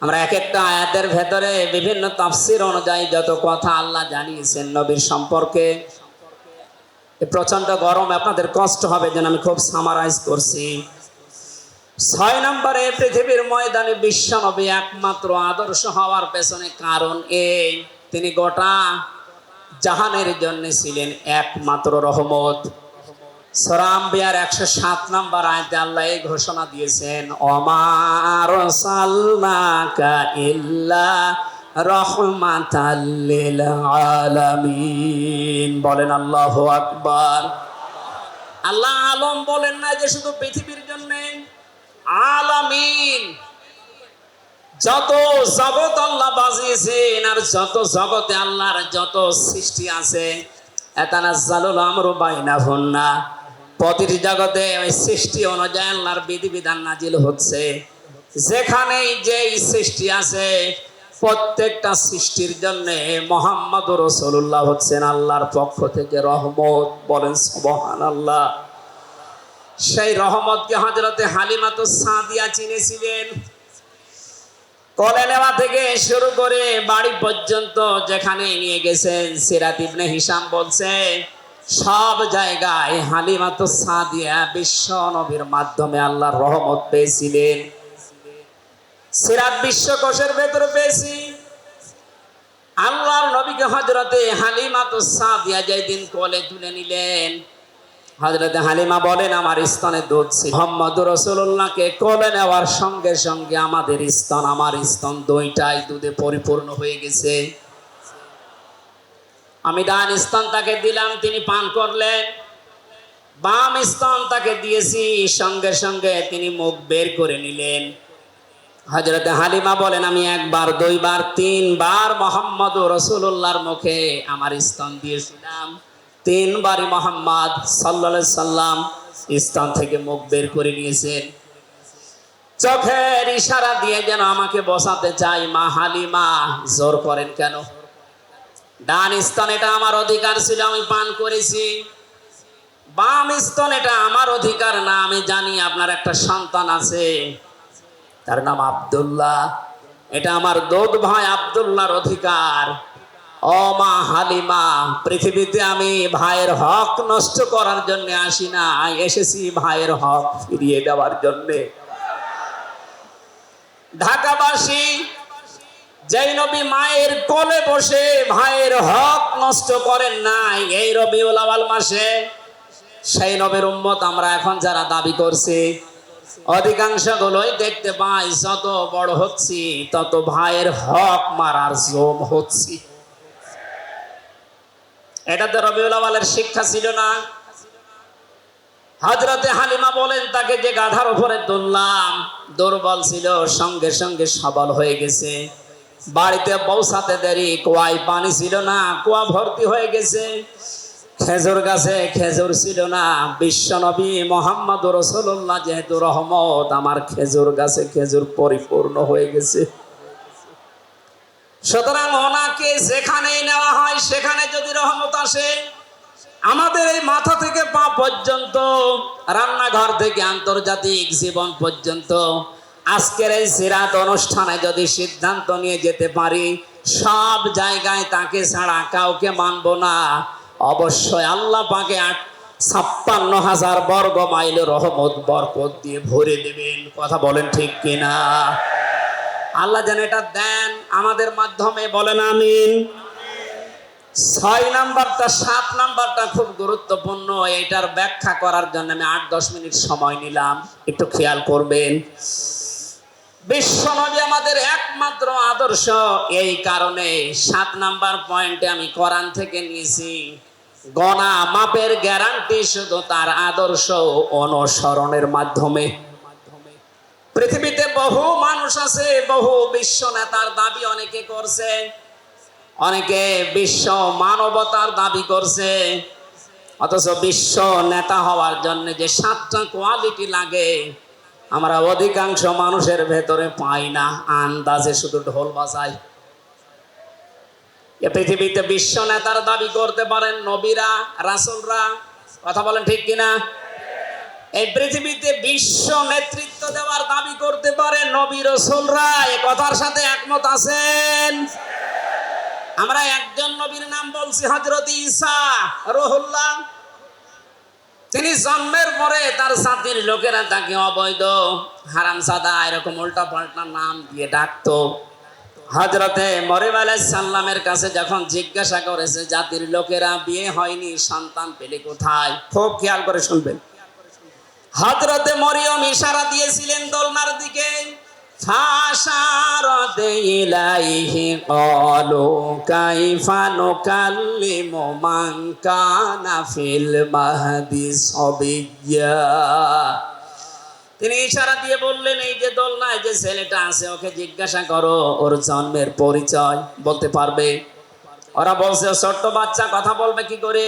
আমরা এক একটা আয়াতের ভেতরে বিভিন্ন তাফসীর অনুযায়ী যত কথা আল্লাহ জানিয়েছেন নবীর সম্পর্কে, প্রচন্ড গরম, আপনাদের কষ্ট হবে যেন আমি খুব সামারাইজ করছি। 6 নম্বরে পৃথিবীর ময়দানে বিশ্বনবী একমাত্র আদর্শ হওয়ার পেছনে কারণ এই, তিনি গোটা জাহানের জন্য ছিলেন একমাত্র রহমত। সূরা আম্বিয়ার 107 নম্বর আয়াতে আল্লাহ এই ঘোষণা দিয়েছেন, ওমা আরসালনাকা ইল্লা রাহমাতাল লিল আলামিন। বলেন আল্লাহু আকবার। আল্লাহ আলম বলেন না যে শুধু পৃথিবীর জন্য, আলামিন যত জগৎ আল্লাহ বাজিয়েছেন আর যত জগতে আল্লাহর যত সৃষ্টি আছে, এতানাজ্জালুল আমরু বাইনাহুন্না, প্রতিটি জগতে ওই সৃষ্টি অনুযায়ী আল্লাহর বিধিবিধান নাজিল হচ্ছে। যেখানেই যেই সৃষ্টি আছে প্রত্যেকটা সৃষ্টির জন্য মুহাম্মদুর রাসূলুল্লাহ হচ্ছেন আল্লাহর পক্ষ থেকে রহমত। বলেন সুবহানাল্লাহ। সেই রহমতকে হযরতে হালিমাতুস সাদিয়া চিনেছিলেন। কোলে নেওয়া থেকে শুরু করে বাড়ি পর্যন্ত যেখানে নিয়ে গেছেন, সিরাত ইবনে হিশাম বলছে সব জায়গায় হালিমাতুস সাদিয়া বিশ্ব নবীর মাধ্যমে আল্লাহর রহমত পেয়েছিলেন। সিরাত বিশ্বকোষের ভেতরে পেয়েছি আল্লাহর নবীকে হযরতে হালিমাতুস সাদিয়া যেদিন কোলে তুলে নিলেন, হযরতে হালিমা বলেন আমার স্তনে দুধ ছিল। মুহাম্মদুর রাসূলুল্লাহকে কোলে নেওয়ার সঙ্গে সঙ্গে আমাদের স্তন, আমার স্তন দুইটাই দুধে পরিপূর্ণ হয়ে গেছে। আমি ডান স্তন তাকে দিলাম, তিনি পান করলেন। বাম স্তন তাকে দিয়েছি, সঙ্গে সঙ্গে তিনি মুখ বের করে নিলেন। হযরতে হালিমা বলেন আমি একবার, দুইবার, 3 বার মুহাম্মদুর রাসূলুল্লাহর মুখে আমার স্তন দিয়েছিলাম। 3 বারই মুহাম্মদ সাল্লাল্লাহু আলাইহি সাল্লাম স্তন থেকে মুখ বের করে নিয়েছেন। চোখের ইশারা দিয়ে যেন আমাকে বসাতে চাই, মা হালিমা জোর করেন কেন? ডান স্তন এটা আমার অধিকার ছিল, আমি পান করেছি। বাম স্তন এটা আমার অধিকার না। আমি জানি আপনার একটা সন্তান আছে, তার নাম আব্দুল্লাহ, এটা আমার দুধ ভাই আব্দুল্লাহর অধিকার। ও মা হালিমা, পৃথিবীতে আমি ভাইয়ের হক নষ্ট করার জন্য আসি না, এসেছি ভাইয়ের হক ফিরিয়ে দেওয়ার জন্য। ঢাকাবাসী, যেই নবী মায়ের কোলে বসে ভাইয়ের হক নষ্ট করেন নাই এই রবিউল আউয়াল মাসে, সেই নবীর উম্মত আমরা এখন যারা দাবি করছি, অধিকাংশ গুলোই দেখতে পাই যত বড় হচ্ছি তত ভাইয়ের হক মারার জম হচ্ছি। এটা তো রবিউল আউয়ালের শিক্ষা ছিল না? হযরতে হালিমা বলেন, তাকে যে গাধার উপরে তুললাম দুর্বল ছিল, সঙ্গে সঙ্গে সবল হয়ে গেছে। বাড়িতে পৌঁছাতে দেরি, কুয়ায় পানি ছিল না, কুয়া ভর্তি হয়ে গেছে। খেজুর গাছে খেজুর ছিল না, বিশ্ব নবী মুহাম্মদুর রাসূলুল্লাহ যেহেতু রহমত, আমার খেজুর গাছে খেজুর পরিপূর্ণ হয়ে গেছে। সুতরাং ওনাকে যেখানেই নেওয়া হয় সেখানে যদি রহমত আসে, আমাদের এই মাথা থেকে পা পর্যন্ত, রান্নাঘর থেকে আন্তর্জাতিক জীবন পর্যন্ত, আজকের এই সিরাত অনুষ্ঠানে যদি সিদ্ধান্ত নিয়ে যেতে পারি সব জায়গায় তাকে ছাড়া কাউকে মানব না, অবশ্যই আল্লাহ পাকে 56,000 বর্গ মাইল রহমত বরকত দিয়ে ভরে দেবেন। কথা বলেন ঠিক কিনা? আল্লাহ যেন এটা দেন আমাদের মাধ্যমে, বলেন আমিন। 6 নাম্বারটা 7 নাম্বারটা খুব গুরুত্বপূর্ণ, এটার ব্যাখ্যা করার জন্য আমি 8-10 মিনিট সময় নিলাম, একটু খেয়াল করবেন। বিশ্বনবী আমাদের একমাত্র আদর্শ, এই কারণে 7 নাম্বার পয়েন্টে আমি কোরআন থেকে নিয়েছি। গণা মাপের গ্যারান্টি শুধু তার আদর্শ অনুসরণের মাধ্যমে। পৃথিবীতে বহু মানুষ আছে, বহু বিশ্ব নেতার দাবি অনেকে করছে, অনেকে বিশ্ব মানবতার দাবি করছে, অথচ বিশ্ব নেতা হওয়ার জন্য যে 7টা কোয়ালিটি লাগে আমরা অধিকাংশ মানুষের ভেতরে পাই না, আন্দাজে শুধু ঢোল বাজায়। এ পৃথিবীতে বিশ্ব নেতার দাবি করতে পারেন নবীরা, রাসূলরা। কথা বলেন ঠিক কিনা? এই পৃথিবীতে বিশ্ব নেতৃত্ব দেওয়ার দাবি করতে পারে নবী রাসূলরা। এই কথার সাথে একমত আছেন? আমরা একজন নবীর নাম বলছি, হযরত ঈসা রুহুল্লাহ। তিনি জন্মের পরে তার জাতির লোকেরা তাকে অবৈধ, হারামজাদা, এরকম উল্টা পাল্টা নাম দিয়ে ডাকতো। হযরতে মরিয়ম আলাইহিস সালামের কাছে যখন জিজ্ঞাসা করেছে জাতির লোকেরা, বিয়ে হয়নি, সন্তান পেলে কোথায়, খুব খেয়াল করে শুনবেন। হযরতে মরিয়ম ইশারা দিয়েছিলেন দোলনার দিকে, ফাশারাত ইলাইহি ক্বালু কাইফা নুকাল্লিমু মান কানা ফিল মাহদি সাবিয়্যা। তিনি ইশারা দিয়ে বললেন, এই যে দোলনায় যে ছেলেটা আছে ওকে জিজ্ঞাসা করো ওর জন্মের পরিচয় বলতে পারবে। ওরা বলছে ছোট্ট বাচ্চা, কথা বলবে কি করে?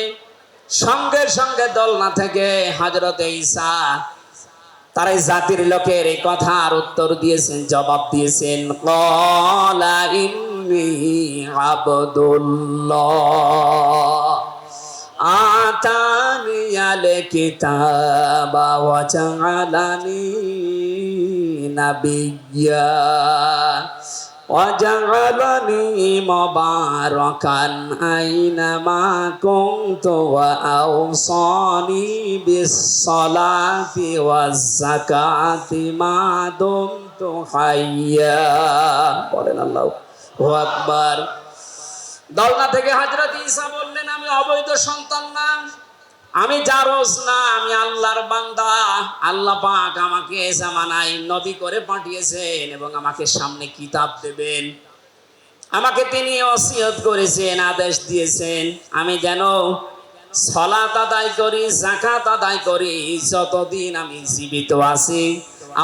সঙ্গে সঙ্গে দোলনা থেকে হযরতে ঈসা তার এই জাতির লোকের এই কথার উত্তর দিয়েছেন, জবাব দিয়েছেন, ক্বালা ইন্নী আবদুল্লাহ আতানিয়াল কিতাবা ওয়া জাআলানি নাবিয়্যা ওয়া জাআলানি মুবারাকান আইনামা কুনতু ওয়া আওসানি বিস-সালাতি ওয়াজ-যাকাতি মা দুমতু হাইয়্যা। বলেন আল্লাহু আকবার। দোলনা থেকে হযরত ঈসা বললেন, আমি অবৈধ সন্তান না, আমি জারজ না, আমি আল্লাহর বান্দা। আল্লাহ পাক আমাকে জামানায় নবী করে পাঠিয়েছেন এবং আমাকে সামনে কিতাব দেবেন। আমাকে তিনি ওসিয়ত করেছেন, আদেশ দিয়েছেন আমি যেন সালাত আদায় করি, যাকাত আদায় করি যতদিন আমি জীবিত আছি।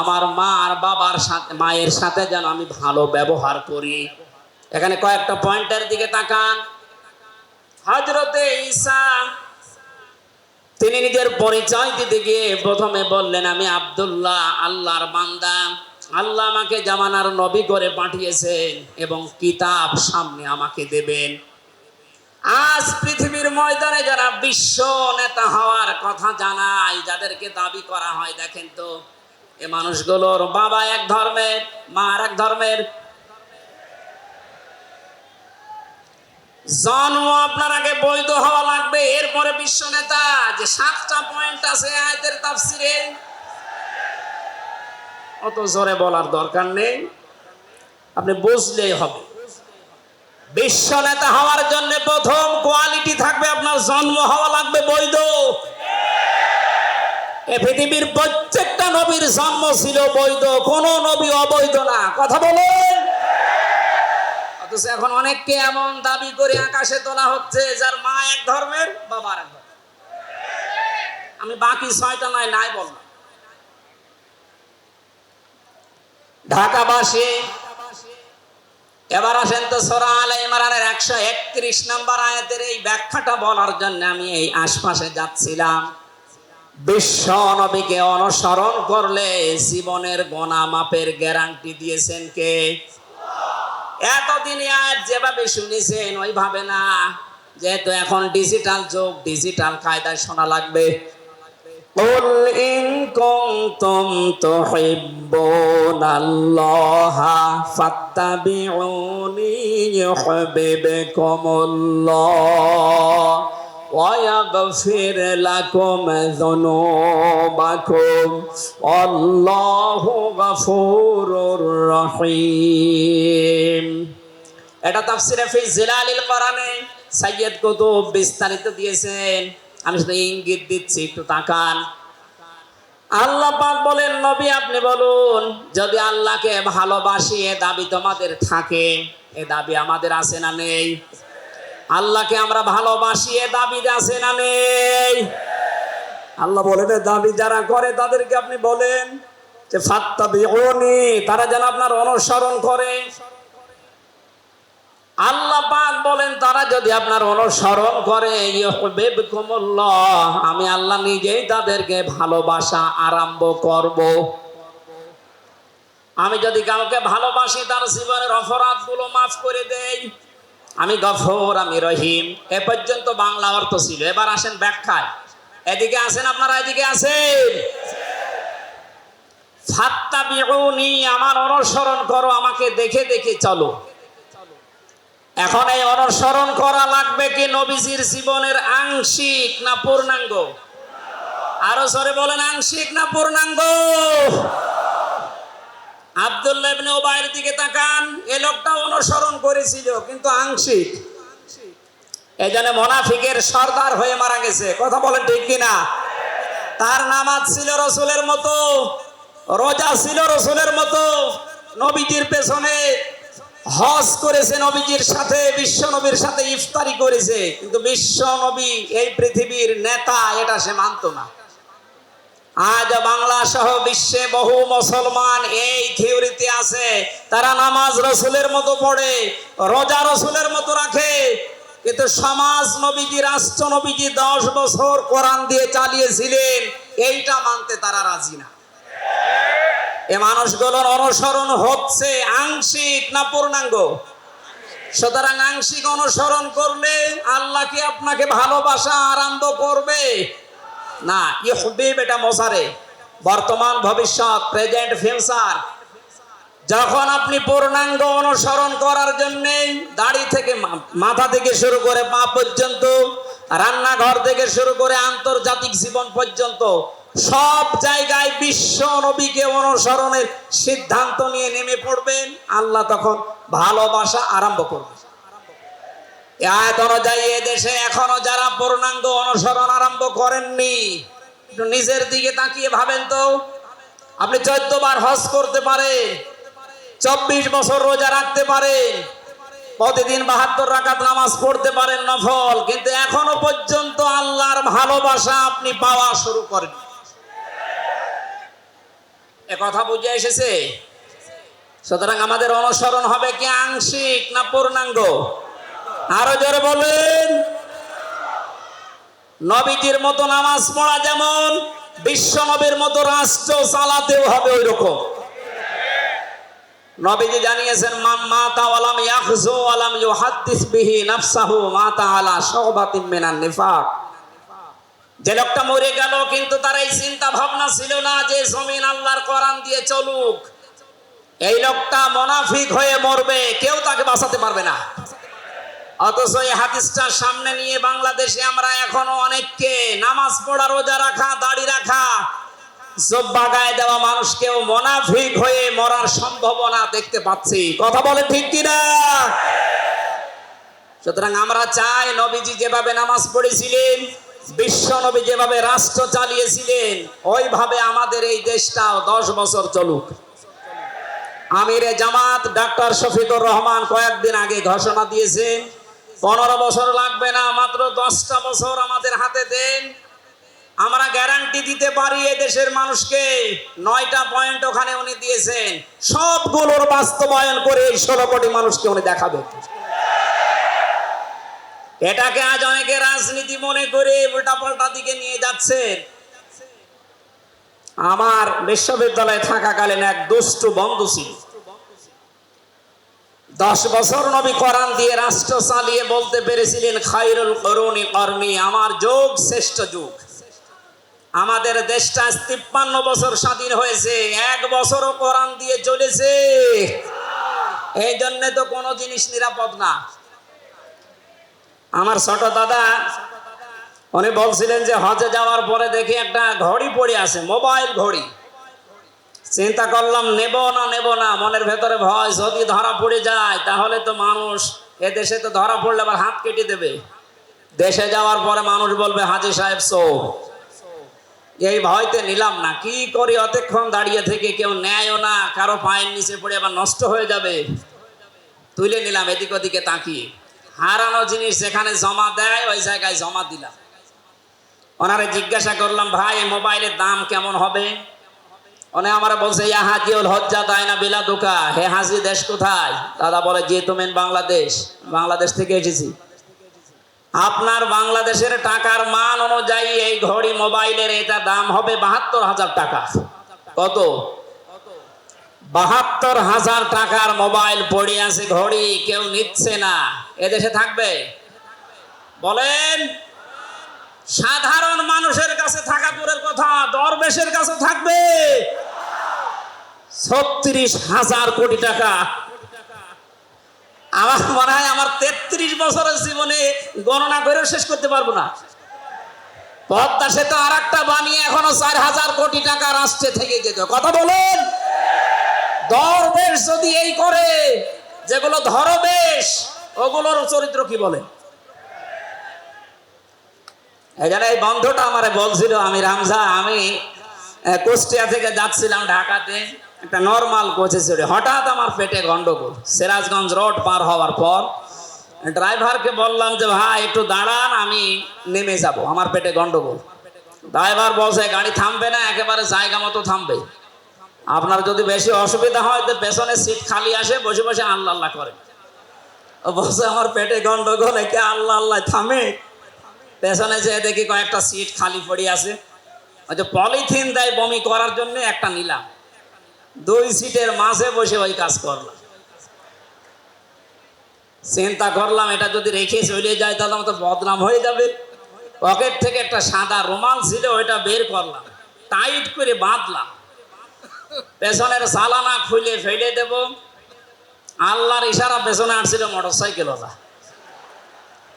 আমার মা আর বাবার সাথে, মায়ের সাথে যেন আমি ভালো ব্যবহার করি। এখানে কয়েকটা পয়েন্টের দিকে তাকান। হযরতে ঈসা তিনি নিজের পরিচয় দিতে গিয়ে প্রথমে বললেন, আমি আব্দুল্লাহ, আল্লাহর বান্দা। আল্লাহ আমাকে জামানার নবী করে পাঠিয়েছেন এবং কিতাব সামনে আমাকে দেবেন। আজ পৃথিবীর ময়দানে যারা বিশ্ব নেতা হওয়ার কথা জানায়, যাদেরকে দাবি করা হয়, দেখেন তো এ মানুষগুলোর বাবা এক ধর্মের, মা আর এক ধর্মের। জন্ম আপনার আগে বৈধ হওয়া লাগবে, এরপরে বিশ্ব নেতা। যে 7টা পয়েন্ট আছে আয়াতের তাফসিরে, অত জোরে বলার দরকার নেই, আপনি বুঝলেই হবে। বিশ্ব নেতা হওয়ার জন্য প্রথম কোয়ালিটি থাকবে, আপনার জন্ম হওয়া লাগবে বৈধ। এই পৃথিবীর প্রত্যেকটা নবীর জন্ম ছিল বৈধ, কোন নবী অবৈধ না। কথা বলেন। অথচ এখন অনেককে এমন দাবি করে আকাশে তোলা হচ্ছে যার মা এক ধর্মের, বাবা আর এক ধর্মের। আমি বাকি 6টা নাই বললাম। ঢাকাবাসী, এবার আসেন তো সূরা আলে ইমরানের 131 নম্বর আয়াতের এই ব্যাখ্যাটা বলার জন্য আমি এই আশপাশে যাচ্ছিলাম। বিশ্ব নবীকে অনুসরণ করলে জীবনের গোনা মাপের গ্যারান্টি দিয়েছেন কে? এতদিন আয়াত যেভাবে শুনেছেন ওইভাবে না, যেহেতু এখন ডিজিটাল যুগ, ডিজিটাল কায়দায় শোনা লাগবে। قل إن كنتم تحبون الله فاتبعوني يحببكم الله ويغفر لكم ذنوبكم والله غفور رحيم। এটা তাফসিরে ফি জিলালিল কোরআনে সাইয়্যিদ কুতুব বিস্তারিত দিয়েছেন, আমি শুধু ইঙ্গিত দিচ্ছি, একটু তাকান। আল্লাহ পাক বলেন, নবী আপনি বলুন, যদি আল্লাহকে ভালোবাসি এ দাবি তোমাদের থাকে, এ দাবি আমাদের আছে না নেই? আল্লাহকে আমরা ভালোবাসি এ দাবি আছে না নেই? আল্লাহ বলেন দাবি যারা করে তাদেরকে আপনি বলেন যে ফাত্তাবিউনি, তারা যেন আপনার অনুসরণ করে। আল্লাহ পাক বলেন তারা যদি আপনার অনুসরণ করে ইউহিব্বুকুমুল্লাহ, আমি আল্লাহ নিজেই তাদেরকে ভালোবাসা আরম্ভ করব। আমি যদি কাউকে ভালোবাসি তার জীবনের অপরাধগুলো মাফ করে দেই, আমি গফুর, আমি রহিম। এ পর্যন্ত বাংলা অর্থ ছিল। এবার আসেন ব্যাখ্যায়। এদিকে আসেন আপনারা, এদিকে আসেন। ফাত্তাবিউনি, আমার অনুসরণ করো, আমাকে দেখে দেখে চলো। এখন এই অনুসরণ করা লাগবে কি নবীজির জীবনের আংশিক না পূর্ণাঙ্গ? আরো জোরে বলেন, আংশিক না পূর্ণাঙ্গ? আব্দুল্লাহ ইবনে উবাইয়ের দিকে তাকান, এই লোকটা অনুসরণ করেছিল কিন্তু আংশিক। এজন্য মুনাফিকের সর্দার হয়ে মারা গেছে। কথা বলেন ঠিক কিনা? তার নামাজ ছিল রাসূলের মতো, রোজা ছিল রাসূলের মতো, নবীজির পেছনে হজ করেছে, নবীজির সাথে, বিশ্ব নবীর সাথে ইফতারি করেছে, কিন্তু বিশ্ব নবী এই পৃথিবীর নেতা এটা সে মানত না। আজ বাংলা সহ বিশ্বে বহু মুসলমান এই থিওরিতে আছে, তারা নামাজ রাসূলের মতো পড়ে, রোজা রাসূলের মতো রাখে, কিন্তু সমাজ নবীজি, রাষ্ট্র নবীজি 10 বছর কোরআন দিয়ে চালিয়েছিলেন, এইটা মানতে তারা রাজি না। এ মানুষগুলোর অনুসরণ হচ্ছে আংশিক না পূর্ণাঙ্গ? সুতরাং আংশিক অনুসরণ করলে আল্লাহ কি আপনাকে ভালোবাসা আরম্ভ করবে না। ইউহিব এটা মোসারে, বর্তমান, ভবিষ্যৎ, প্রেজেন্ট, ফিউচার। যখন আপনি পূর্ণাঙ্গ অনুসরণ করার জন্য দাড়ি থেকে, মাথা থেকে শুরু করে পা পর্যন্ত, রান্নাঘর থেকে শুরু করে আন্তর্জাতিক জীবন পর্যন্ত সব জায়গায় বিশ্ব নবীকে অনুসরণের সিদ্ধান্ত নিয়ে নেমে পড়বেন, আল্লাহ তখন ভালোবাসা আরম্ভ করবে। আয়াত অনুযায়ী এদেশে এখনো যারা পূর্ণাঙ্গ অনুসরণ আরম্ভ করেননি, একটু নিজের দিকে তাকিয়ে ভাবেন তো। আপনি 14 বার হজ করতে পারেন, 24 বছর রোজা রাখতে পারেন, প্রতিদিন 72 রাকাত নামাজ পড়তে পারেন নফল, কিন্তু এখনো পর্যন্ত আল্লাহর ভালোবাসা আপনি পাওয়া শুরু করেন। এ কথা বুঝে এসেছে? সুতরাং আমাদের অনুসরণ হবে কি আংশিক না পূর্ণাঙ্গ? আরো জোরে বলেন। নবীজির মতো নামাজ পড়া যেমন, বিশ্ব নবীর মতো রাষ্ট্র চালাতেও হবে ওই রকম। নবীজি জানিয়েছেন, মান মাতা ওয়ালাম ইয়াখযু ওয়ালাম ইউহাদ্দিস বিহি নাফসাহু মাতা আলা শুবাতিন মিনান নিফাক। যে লোকটা মরে গেল কিন্তু তার এই চিন্তা ভাবনা ছিল না যে জমিন আল্লাহর কোরআন দিয়ে চলুক, এই লোকটা মুনাফিক হয়ে মরবে, কেউ তাকে বাঁচাতে পারবে না। অথচ এই হাদিসটা সামনে নিয়ে বাংলাদেশে আমরা এখনো অনেককে নামাজ পড়া, রোজা রাখা, দাড়ি রাখা, জব্বা গায়ে দেওয়া মানুষকেও মুনাফিক হয়ে মরার সম্ভাবনা দেখতে পাচ্ছি। কথা বলে ঠিক কিনা? সুতরাং আমরা চাই নবীজি যেভাবে নামাজ পড়েছিলেন, বিশ্ব নবী যেভাবে রাষ্ট্র চালিয়েছিলেন, ওইভাবে আমাদের এই দেশটাও 10 বছর চলুক। আমিরে জামাত ডাক্তার শফিকুর রহমান কয়েকদিন আগে ঘোষণা দিয়েছেন 15 বছর লাগবে না, মাত্র 10টা বছর আমাদের হাতে দেন, আমরা গ্যারান্টি দিতে পারি এই দেশের মানুষকে। 9টা পয়েন্ট ওখানে উনি দিয়েছেন, সবগুলোর বাস্তবায়ন করে 16 কোটি মানুষকে উনি দেখাবেন। এটাকে আজ অনেকে রাজনীতি মনে করে উল্টাপাল্টা দিকে নিয়ে যাচ্ছে। আমার বিশ্ববিদ্যালয়ে থাকাকালীন এক দুষ্টু বন্ধু ছিল, 10 বছর নবী কোরআন দিয়ে রাষ্ট্র চালিয়ে বলতে পেরেছিলেন খায়রুল কুরুনি করনি, আমার যুগ শ্রেষ্ঠ যুগ। আমাদের দেশটা 53 বছর স্বাধীন হয়েছে, 1 বছরও কোরআন দিয়ে চলেছে। এই জন্য তো কোনো জিনিস নিরাপদ না। আমার ছোট দাদা উনি বলছিলেন যে হজে যাওয়ার পরে দেখি একটা ঘড়ি পড়ে আছে, মোবাইল ঘড়ি। চিন্তা করলাম নেব না, মনের ভেতরে ভয়, যদি ধরা পড়ে যায় তাহলে তো মানুষ, এ দেশে তো ধরা পড়লে আবার হাত কেটে দেবে। দেশে যাওয়ার পরে মানুষ বলবে হাজী সাহেব চোর। এই ভয়তে নিলাম না। কি করি, অতক্ষণ দাঁড়িয়ে থেকে কেউ নেয়ও না, কারো পায়ের নিচে পড়ে আবার নষ্ট হয়ে যাবে। তুলে নিলাম এদিক ওদিকে তাকিয়ে। হারানো জিনিস যেখানে জমা দেয় ওই জায়গায় জমা দিলাম। ওনারে জিজ্ঞাসা করলাম, ভাই এই মোবাইলের দাম কেমন হবে? উনি আমার বলছে ইয়া হাজিউল হজ্জা তাইনা বিলাদুকা, হে হাজি দেশ কোথায়? দাদা বলে যে তুমি বাংলাদেশ। বাংলাদেশ থেকে এসেছি। আপনার বাংলাদেশের টাকার মান অনুযায়ী এই ঘড়ি মোবাইলের এটা দাম হবে 72,000 টাকা। কত? 72,000 টাকার মোবাইল পড়ে আছে, ঘড়ি কেউ নিচ্ছে না। এদেশে থাকবে? বলেন। সাধারণ মানুষের কাছে থাকা দূরের কথা, দরবেশের কাছে থাকবে 36,000 কোটি টাকা। আমার মনে হয় আমার 33 বছরের জীবনে গণনা করে শেষ করতে পারবো না। পদ্মা সেতু আর একটা বানিয়ে এখনো 4,000 কোটি টাকা রাষ্ট্রে থেকে যেত। কথা বলেন। দরবেশ যদি এই করে, যেগুলো ধরবেশ ওগুলোর চরিত্র কি বলে? এই বন্ধুটা আমারে বলছিল, আমি রামজা, আমি কুষ্টিয়া থেকে যাচ্ছিলাম ঢাকাতে, একটা নর্মাল কোচে চড়ে হঠাৎ আমার পেটে গন্ডগোল। সিরাজগঞ্জ রোড পার হওয়ার পর ড্রাইভারকে বললাম যে ভাই একটু দাঁড়ান, আমি নেমে যাব, আমার পেটে গন্ডগোল। ড্রাইভার বলছে গাড়ি থামবে না, একেবারে জায়গা মতো থামবে। আপনার যদি বেশি অসুবিধা হয় তো পেছনে সিট খালি আসে, বসে বসে আল্লাহ আল্লাহ করে। ও বলছে আমার পেটে গন্ডগোল, একে আল্লাহ আল্লাহ থামে। পেছনে যেয়ে দেখি কয়েকটা সিট খালি পড়ে আছে, ওই যে পলিথিন দেয় বমি করার জন্য, একটা নিলাম। 2 সিটের মাঝে বসে ওই কাজ করলাম। চিন্তা করলাম এটা যদি রেখে চলে যায় তাহলে আমার তো বদনাম হয়ে যাবে। পকেট থেকে একটা সাদা রুমাল ছিল, ওইটা বের করলাম, টাইট করে বাঁধলাম। পেছনের সালানা খুলে ফেলে দেব, আল্লাহর ইশারা পেছনে আসছিল মোটরসাইকেল ওলা।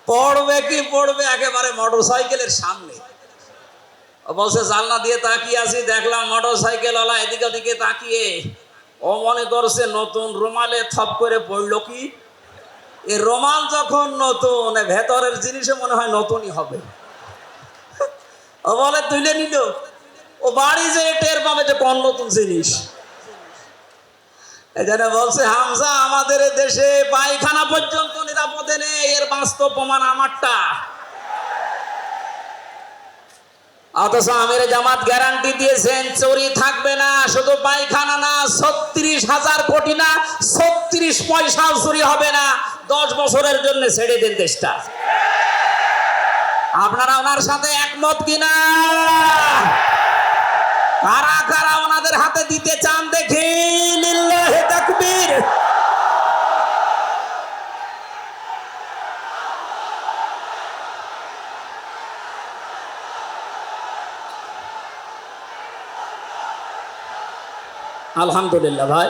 পড়বে কি পড়বে একেবারে মোটরসাইকেলের সামনে। ও বলছে জানলা দিয়ে তাকিয়ে আছি, দেখলাম মোটরসাইকেল ওলা এদিকে ওদিকে তাকিয়ে ও মনে করছে নতুন রুমালে থপ করে পড়লো কি। এই রুমাল যখন নতুন, ভেতরের জিনিসও মনে হয় নতুনই হবে। ও বলে তুলে নিল, ও বাড়ি যে টের পাবে যে কোন নতুন জিনিস। এখানে বলছে হামজা, আমাদের দেশে পায়খানা পর্যন্ত নিরাপদে নেই, এর বাস্তব প্রমাণ আমারটা। অথচ আমিরে জামাত গ্যারান্টি দিয়েছেন চুরি থাকবে না, শুধু পায়খানা না, 36,000 কোটি না, 36 পয়সাও চুরি হবে না। 10 বছরের জন্য ছেড়ে দেন দেশটা। আপনারা ওনার সাথে একমত কিনা? কারা কারা ওনাদের হাতে দিতে চান দেখি? লিল্লাহি তাকবীর। আলহামদুলিল্লাহ ভাই।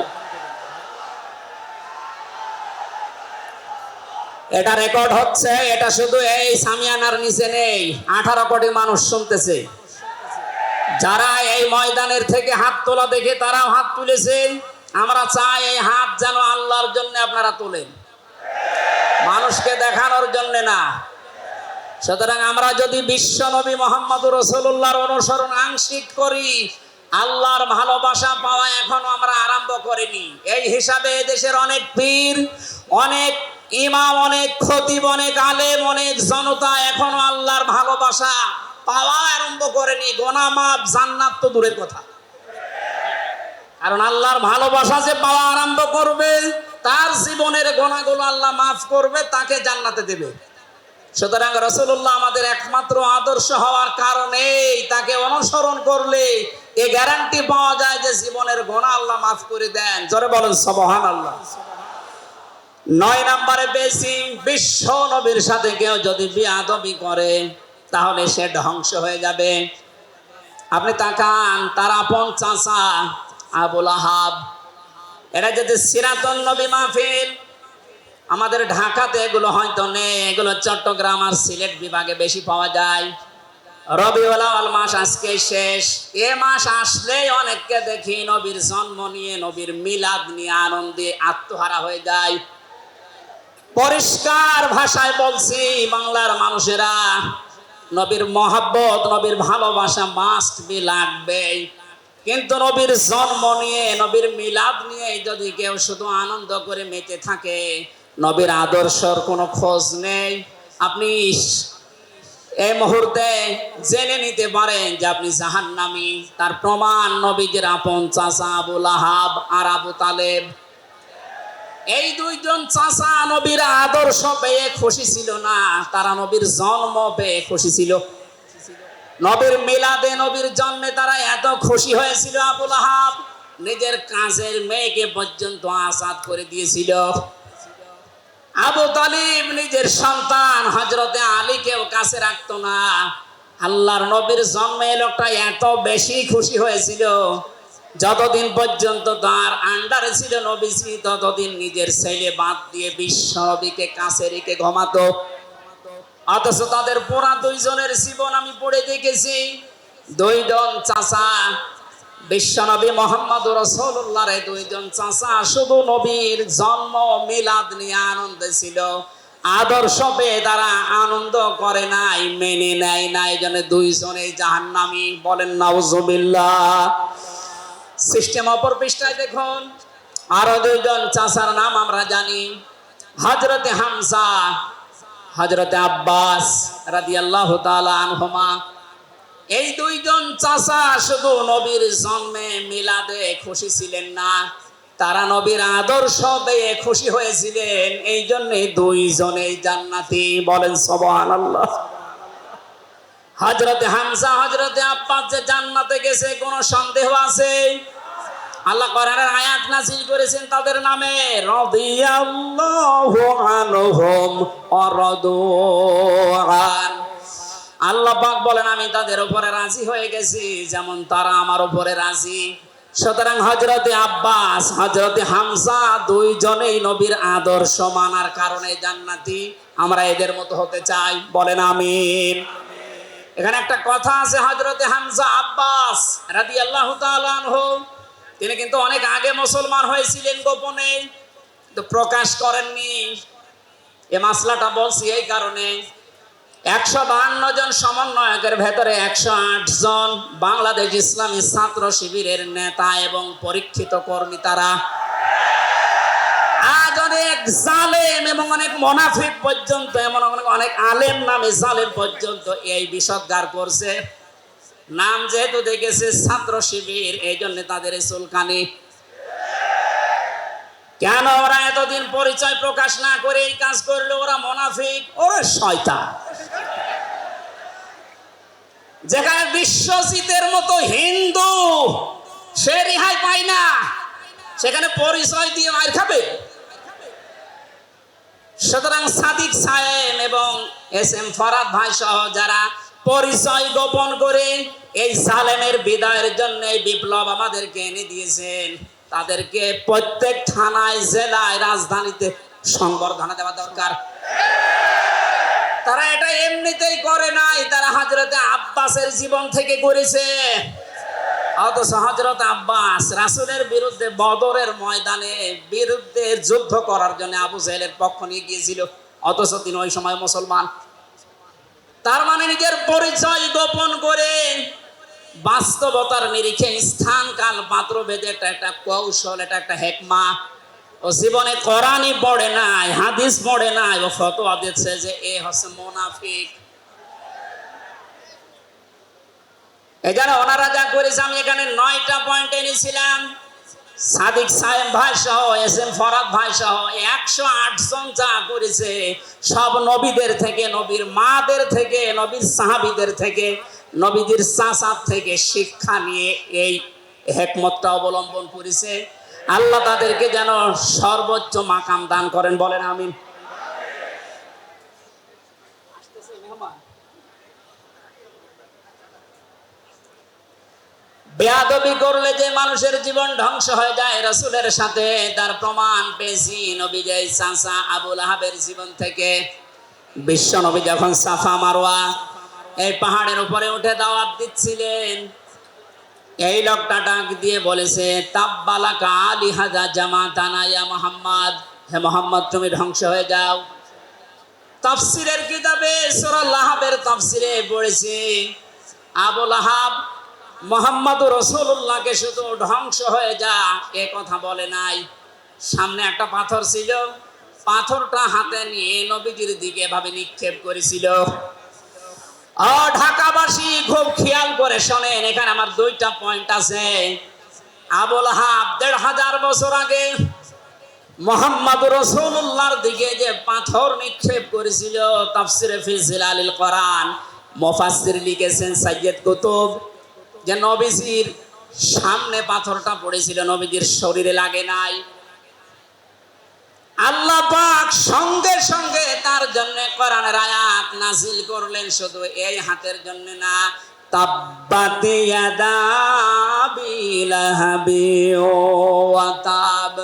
এটা রেকর্ড হচ্ছে, এটা শুধু এই সামিয়ানার নিচে নেই, 18 কোটি মানুষ শুনতেছে। যারা এই ময়দানের থেকে হাত তোলা দেখে তারাও হাত তুলেছে। আমরা চাই এই হাত যেন আল্লাহর জন্য আপনারা তোলেন, মানুষকে দেখানোর জন্য না। সুতরাং আমরা যদি বিশ্ব নবী মোহাম্মদুর রাসূলুল্লাহর অনুসরণ আংশিক করি, আল্লাহর ভালোবাসা পাওয়া এখনো আমরা আরম্ভ করিনি। এই হিসাবে দেশের অনেক পীর, অনেক ইমাম, অনেক খতিব, অনেক আলেম, অনেক জনতা এখনো আল্লাহর ভালোবাসা পাওয়া আরম্ভ করেনি। গোনাহ মাফ, জান্নাত তো দূরের কথা। কারণ আল্লাহর ভালোবাসা যে পাওয়া আরম্ভ করবে, তার জীবনের গোনাহগুলো আল্লাহ মাফ করবে, তাকে জান্নাতে দেবে। সুতরাং রাসূলুল্লাহ আমাদের একমাত্র আদর্শ হওয়ার কারণে তাকে অনুসরণ করলে এই গ্যারান্টি পাওয়া যায় যে জীবনের গুনাহ আল্লাহ মাফ করে দেন। জোরে বলেন সুবহানাল্লাহ। 9 নম্বরে পেয়েছি, বিশ্ব নবীর সাথে কেউ যদি বিয়াদবি করে তাহলে সে ধ্বংস হয়ে যাবে। আপনি তাকান, তার আপন চাচা আবু লাহাব, এরা যদি সিরাতুন নবী মাহফিল, আমাদের ঢাকাতে এগুলো হয়তো নেই, এগুলো চট্টগ্রাম আর সিলেট বিভাগে বেশি পাওয়া যায়। রবিউল আউয়াল মাস আজকে শেষ, এ মাস আসলেই অনেককে দেখি নবীর জন্ম নিয়ে, নবীর মিলাদ নিয়ে আনন্দে আত্মহারা হয়ে যায়। পরিষ্কার ভাষায় বলছি, বাংলার মানুষেরা, নবীর মহাব্বত, নবীর ভালোবাসা মাস্ট বি লাগবে। কিন্তু নবীর জন্ম নিয়ে, নবীর মিলাদ নিয়ে যদি কেউ শুধু আনন্দ করে মেতে থাকে, নবীর আদর্শর কোনো খোঁজ নেই, আপনি এই মুহূর্তে জেনে নিতে পারেন যে আপনি জাহান্নামী। তার প্রমাণ নবীজির আপন চাচা আবু লাহাব আর আবু তালেব। এই দুইজন চাচা নবীর আদর্শ পেয়ে খুশি ছিল না, তারা নবীর জন্ম পেয়ে খুশি ছিল। নবীর মিলাদে, নবীর জন্মে তারা এত খুশি হয়েছিল, আবু লাহাব নিজের কাজের মেয়েকে পর্যন্ত আজাদ করে দিয়েছিল। আবু তালিব নিজের সন্তান হযরতে আলীকেও কাছে রাখতো না। আল্লাহর নবীর জন্মে লোকটা এত বেশি খুশি হয়েছিল, যতদিন পর্যন্ত তার আন্ডারে ছিল নবীজি, ততদিন নিজের ছেলে বাদ দিয়ে বিশ্ব নবীকে কাছে রেখে ঘুমাতো। অথচ তাদের পুরা দুইজনের জীবন আমি পড়ে দেখেছি। দুইজন চাচা, বিশ্বনবী মুহাম্মদুর রাসূলুল্লাহর এই দুইজন চাচা শুধু নবীর জন্ম মিলাদ নিয়ে আনন্দে ছিল, আদর্শ পেয়ে তারা আনন্দ করে নাই, মেনে নেয় নাই, জন্য দুইজনেই জাহান্নামী। বলেন নাউজুবিল্লাহ। সিস্টেম অপর পৃষ্ঠায় দেখুন, আরো দুইজন চাচার নাম আমরা জানি, হযরতে হামজা, হযরতে আব্বাস রাদিয়াল্লাহু তাআলা আনহুমা। এই দুইজন চাচা শুধু নবীর জন্মে মিলাদে খুশি ছিলেন না, তারা নবীর আদর্শ পেয়ে খুশি হয়েছিলেন। এই জন্য দুইজনেই জান্নাতি। বলেন সুবহানাল্লাহ। হযরতে হামজা, হযরতে আব্বাস যে জান্নাতে গেছে কোন সন্দেহ আছে? আল্লাহ কোরআনের আয়াত নাযিল করেছেন তাদের নামে, রাদিয়াল্লাহু আনহুম ওয়া রাদু আন। আল্লাহ পাক বলেন, আমি তাদের উপরে রাজি হয়ে গেছি যেমন তারা আমার উপরে রাজি। সুতরাং হযরতে আব্বাস, হযরতে হামজা দুইজনেই নবীর আদর্শ মানার কারণে জান্নাতি। আমরা এদের মতো হতে চাই। বলেন আমিন। এখানে একটা কথা আছে, হযরতে হামজা আব্বাস রাদিয়াল্লাহু তাআলা আনহু, তিনি কিন্তু অনেক আগে মুসলমান হয়েছিলেন গোপনে, কিন্তু প্রকাশ করেননি। এই মাসলাটা বলছি এই কারণে, 152 জন সমন্বয়কের ভেতরে 108 জন বাংলাদেশ ইসলামী ছাত্র শিবিরের নেতা এবং পরীক্ষিত কর্মী। তারা আজ অনেক জালেম এবং অনেক মুনাফিক পর্যন্ত, এমন অনেক আলেম নামে জালেম পর্যন্ত এই বিষদগার করছে। নাম যেহেতু দেখেছে ছাত্র শিবির, এই জন্য তাদের চুলকানি। কেন ওরা এতদিন পরিচয় প্রকাশ না করে এই কাজ করলো? ওরা মুনাফিক, ওরা শয়তান। যেখানে বিশ্বজিতের মতো হিন্দু সে রেহাই পায় না, সেখানে পরিচয় দিয়ে মার খাবে। সুতরাং সাদিক সাহেব এবং এস এম ফরাদ ভাই সহ যারা পরিচয় গোপন করে এই জালেমের বিদায়ের জন্য এই বিপ্লব আমাদেরকে এনে দিয়েছেন, তাদেরকে প্রত্যেক থানায়, জেলায়, রাজধানীতে সংবর্ধনা দেওয়া দরকার। তারা এটা এমনিতেই করে নাই, তারা হযরতে আব্বাসের জীবন থেকে করেছে। অথচ হযরত আব্বাস রাসূলের বিরুদ্ধে বদরের ময়দানে বিরুদ্ধে যুদ্ধ করার জন্য আবু জাহেলের পক্ষ নিয়ে গিয়েছিল, অথচ তিনি ওই সময় মুসলমান। তার মানে নিজের পরিচয় গোপন করে বাস্তবতার নিরিখে স্থান কাল পাত্র ভেদে একটা কৌশল, এটা একটা হেকমা। ও জীবনে কোরআনই পড়ে নাই, হাদিস পড়ে নাই, ও ফতোয়া দিচ্ছে যে এ হচ্ছে মুনাফিক। এখানে ওনারা যা করেছে, আমি এখানে 9টা পয়েন্ট এনেছিলাম। সাদিক সাহেব ভাই সহ, এস এম ফরাদ ভাই সহ 108 জন যা করেছে, সব নবীদের থেকে, নবীর মাদের থেকে, নবীর সাহাবীদের থেকে, নবীদের চাচার থেকে শিক্ষা নিয়ে এই হিকমতটা অবলম্বন করেছে। আল্লাহ তাদেরকে যেন সর্বোচ্চ মাকাম দান করেন, বলেন আমিন। বেয়াদবি করলে যে মানুষের জীবন ধ্বংস হয়ে যায়, রাসূলের সাথে তার প্রমাণ পেয়েছি নবীর চাচা আবু লাহাবের জীবন থেকে। বিশ্ব নবী যখন সাফা মারওয়া এই পাহাড়ের উপরে উঠে দাওয়াত দিচ্ছিলেন, এই লোকটা ডাক দিয়ে বলেছে, তাব্বালাকা লিহাযা জামাতানা ইয়া মুহাম্মদ, হে মুহাম্মদ তুমি ধ্বংস হয়ে যাও। তাফসীরের কিতাবে সূরা লাহাবের তাফসীরে পড়েছি, আবু লাহাব মুহাম্মদুর রাসূলুল্লাহকে শুধু ধ্বংস হয়ে যা এ কথা বলে নাই, সামনে একটা পাথর ছিল, পাথরটা হাতে নিয়ে নবীজির দিকে এভাবে নিক্ষেপ করেছিল। ঢাকাবাসী খুব খেয়াল করে শোনেন, এখানে আমার 2টা পয়েন্ট আছে। আবু লাহাব 1500 বছর আগে মুহাম্মদুর রাসূলুল্লাহর দিকে যে পাথর নিক্ষেপ করেছিল, তাফসীরে ফি জিলালিল কোরআন মুফাসসির লিখেছেন সাইয়্যিদ কুতুব, যে নবীজির সামনে পাথরটা পড়েছিল, নবীজির শরীরে লাগে নাই। আল্লাহ পাক সঙ্গে সঙ্গে তার জন্য কোরআনের আয়াত নাযিল করলেন, শুধু এই হাতের জন্য না, তাব্বাত ইয়াদা আবি লাহাবি ওয়া তাব।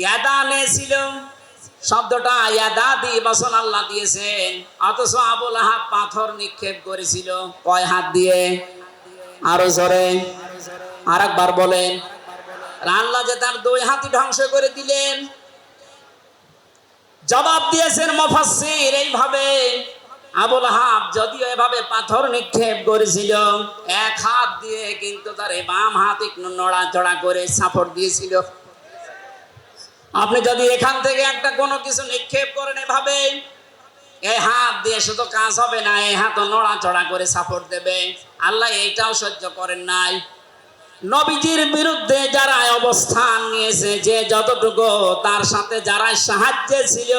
ইয়াদানে ছিল শব্দটা, ইয়াদা দিয়ে বসন আল্লাহ দিয়েছেন, অথচ আবু লাহাব পাথর নিক্ষেপ করেছিল কয় হাত দিয়ে? আরো জোরে আরেকবার বলেন। আল্লাহ যে তার 2 হাতই ধ্বংস করে দিলেন। জবাব দিয়েছেন মুফাসসির এইভাবে, আবু লাহাব যদিও এভাবে পাথর নিক্ষেপ করেছিল, 1 হাত দিয়ে কিন্তু তার বাম হাত একটু নড়াচড়া করে সাপোর্ট দিয়েছিল। আপনি যদি এখান থেকে একটা কোনো কিছু নিক্ষেপ করেন এভাবে, এই হাত দিয়ে শুধু কাজ হবে না, এই হাত নড়াচড়া করে সাপোর্ট দেবে। আল্লাহ এইটাও সহ্য করেন নাই। নবীজির বিরুদ্ধে যারা অবস্থান নিয়েছে, যে যতটুকু তার সাথে যারা সাহায্যে ছিল,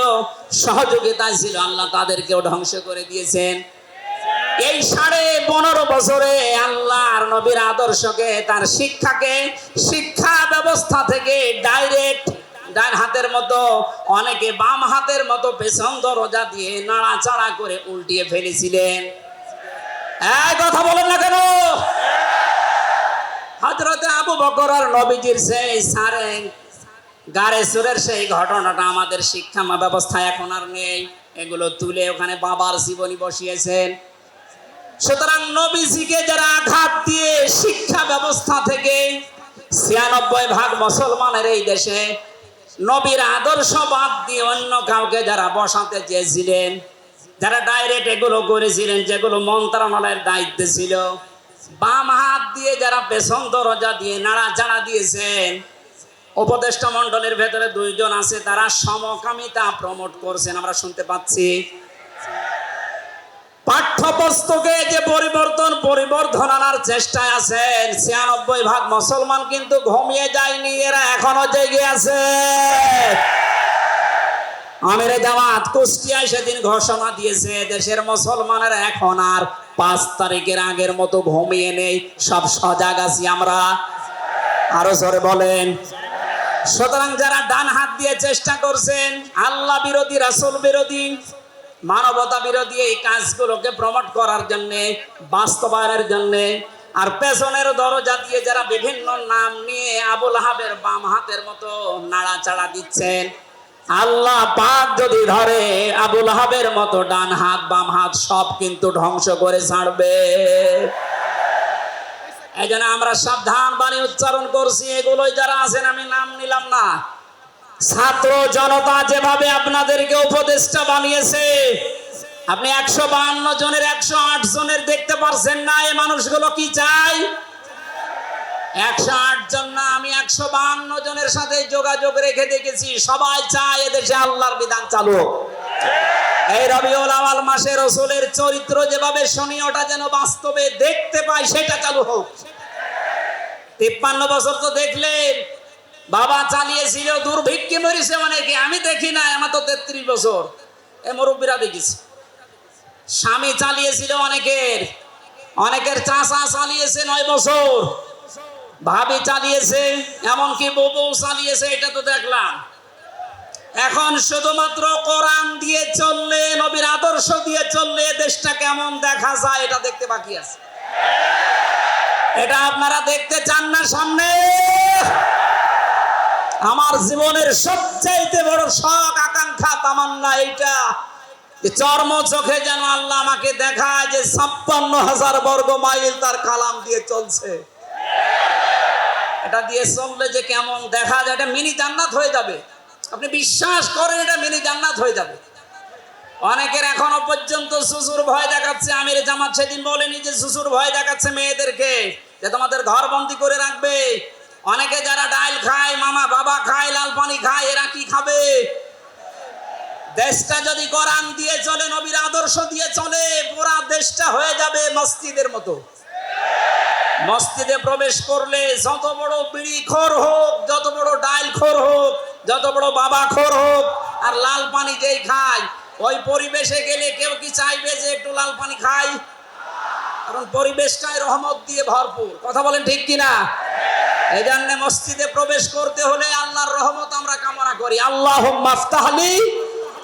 সহযোগিতায় ছিল, আল্লাহ তাদেরকেও ধ্বংস করে দিয়েছেন। এই 15.5 বছরে আল্লাহর নবীর আদর্শকে, তার শিক্ষাকে, শিক্ষা ব্যবস্থা থেকে ডাইরেক্ট ডান হাতের মতো, অনেকে বাম হাতের মতো পেছন দরজা দিয়ে নাড়াচাড়া করে উল্টিয়ে ফেলেছিলেন। এই কথা বলেন না কেন? হযরতে আবু বকর আর নবীজির সেই সারে গারে সুরের সেই ঘটনাটা আমাদের শিক্ষা ব্যবস্থা এখন আর নেই, এগুলো তুলে ওখানে বাবার জীবনী বসিয়েছেন। সুতরাং নবীজিকে যারা আঘাত দিয়ে শিক্ষা ব্যবস্থা থেকে 96% মুসলমানের এই দেশে নবীর আদর্শ বাদ দিয়ে অন্য কাউকে যারা বসাতে চেয়েছিলেন, যারা ডাইরেক্ট এগুলো করেছিলেন, যেগুলো মন্ত্রণালয়ের দায়িত্বে ছিল, বাম হাত দিয়ে যারা পেছন দরজা দিয়ে নাড়াচাড়া দিয়েছেন, উপদেষ্টা মণ্ডলের ভেতরে 2 জন আছে, তারা সমকামিতা প্রমোট করছেন, আমরা শুনতে পাচ্ছি। পাঠ্যপুস্তকে যে পরিবর্ধন আনার চেষ্টায় আছেন, 96% মুসলমান কিন্তু ঘুমিয়ে যায়নি, এরা এখনো জেগে আছে। আমিরে জামাত কুষ্টিয়ায় সেদিন ঘোষণা দিয়েছে, দেশের মুসলমানের এখন আর 5 তারিখের আগের মতো ঘুমিয়ে নেই, সব সজাগ আছি আমরা। আরো জোরে বলেন। সুতরাং যারা ডান হাত দিয়ে চেষ্টা করছেন আল্লাহ বিরোধী, রাসূল বিরোধী, মানবতা বিরোধী এই কাজগুলোকে প্রমোট করার জন্য, বাস্তবায়নের জন্য, আর পেছনের দরজা দিয়ে যারা বিভিন্ন নাম নিয়ে আবু লাহাবের বাম হাতের মতো নাড়াচাড়া দিচ্ছেন, আল্লাহ পাক যদি ধরে আবু লাহাবের মতো ডান হাত বাম হাত সব কিন্তু ধ্বংস করে ছাড়বে। এই জন্য আমরা সাবধান বাণী উচ্চারণ করছি। এগুলোই যারা আছেন, আমি নাম নিলাম না, ছাত্র জনতা যেভাবে আপনাদেরকে উপদেষ্টা বানিয়েছে, আপনি 152 জনের 108 জনের দেখতে পারছেন না। এই মানুষগুলো কি চায়? 108 জন না, আমি 152 জনের সাথে যোগাযোগ রেখে দেখেছি। সবাই চায় এদেশে আল্লাহর বিধান চালু হোক। এই রবিউল আউয়াল মাসে রাসূলের চরিত্র যেভাবে শুনি, ওটা যেন বাস্তবে দেখতে পাই, সেটা চালু হোক। 53 বছর তো দেখলেন, বাবা চালিয়েছিল, দুর্ভিক্ষে মরেছে অনেকে, আমি দেখি না, আমার তো 33 বছর, এ মুরব্বীরা দেখেছি। স্বামী চালিয়েছিল অনেকের, অনেকের চাচা চালিয়েছে 9 বছর, ভাবি চালিয়েছে, এমনকি বউ চালিয়েছে, এটা তো দেখলাম। এখন শুধুমাত্র কোরআন দিয়ে চললে, নবীর আদর্শ দিয়ে চললে দেশটা কেমন দেখা যায় এটা দেখতে বাকি আছে। এটা আপনারা দেখতে চান না? সামনে আমার জীবনের সবচাইতে বড় শখ, আকাঙ্ক্ষা, তামান্না এইটা, চর্ম চোখে যেন আল্লাহ আমাকে দেখায় যে 56,000 বর্গ মাইল তার কালাম দিয়ে চলছে। এটা দিয়ে চললে যে কেমন দেখা যায়, এটা মিনি জান্নাত হয়ে যাবে। আপনি বিশ্বাস করেন, এটা মিনি জান্নাত হয়ে যাবে। অনেকের এখনো পর্যন্ত শ্বশুর ভয় দেখাচ্ছে। আমির জামাত সেদিন বলেনি যে শ্বশুর ভয় দেখাচ্ছে মেয়েদেরকে যে তোমাদের ঘর বন্দি করে রাখবে। অনেকে যারা ডাল খায়, মামা বাবা খায়, লাল পানি খায়, এরা কি খাবে? দেশটা যদি কোরআন দিয়ে চলে, নবীর আদর্শ দিয়ে চলে, পুরা দেশটা হয়ে যাবে মসজিদের মতো। মসজিদে প্রবেশ করলে যত বড় বিড়ি খোর হোক, যত বড় ডাল খোর হোক, যত বড় বাবা খোর হোক, আর লাল পানি যেই খায়, ওই পরিবেশে গেলে কেউ কি চাইবে যে একটু লাল পানি খাই? কারণ পরিবেশটাই রহমত দিয়ে ভরপুর। কথা বলেন ঠিক কিনা? এই জন্য মসজিদে প্রবেশ করতে হলে আল্লাহর রহমত আমরা কামনা করি। আল্লাহুম্মা আফতাহলি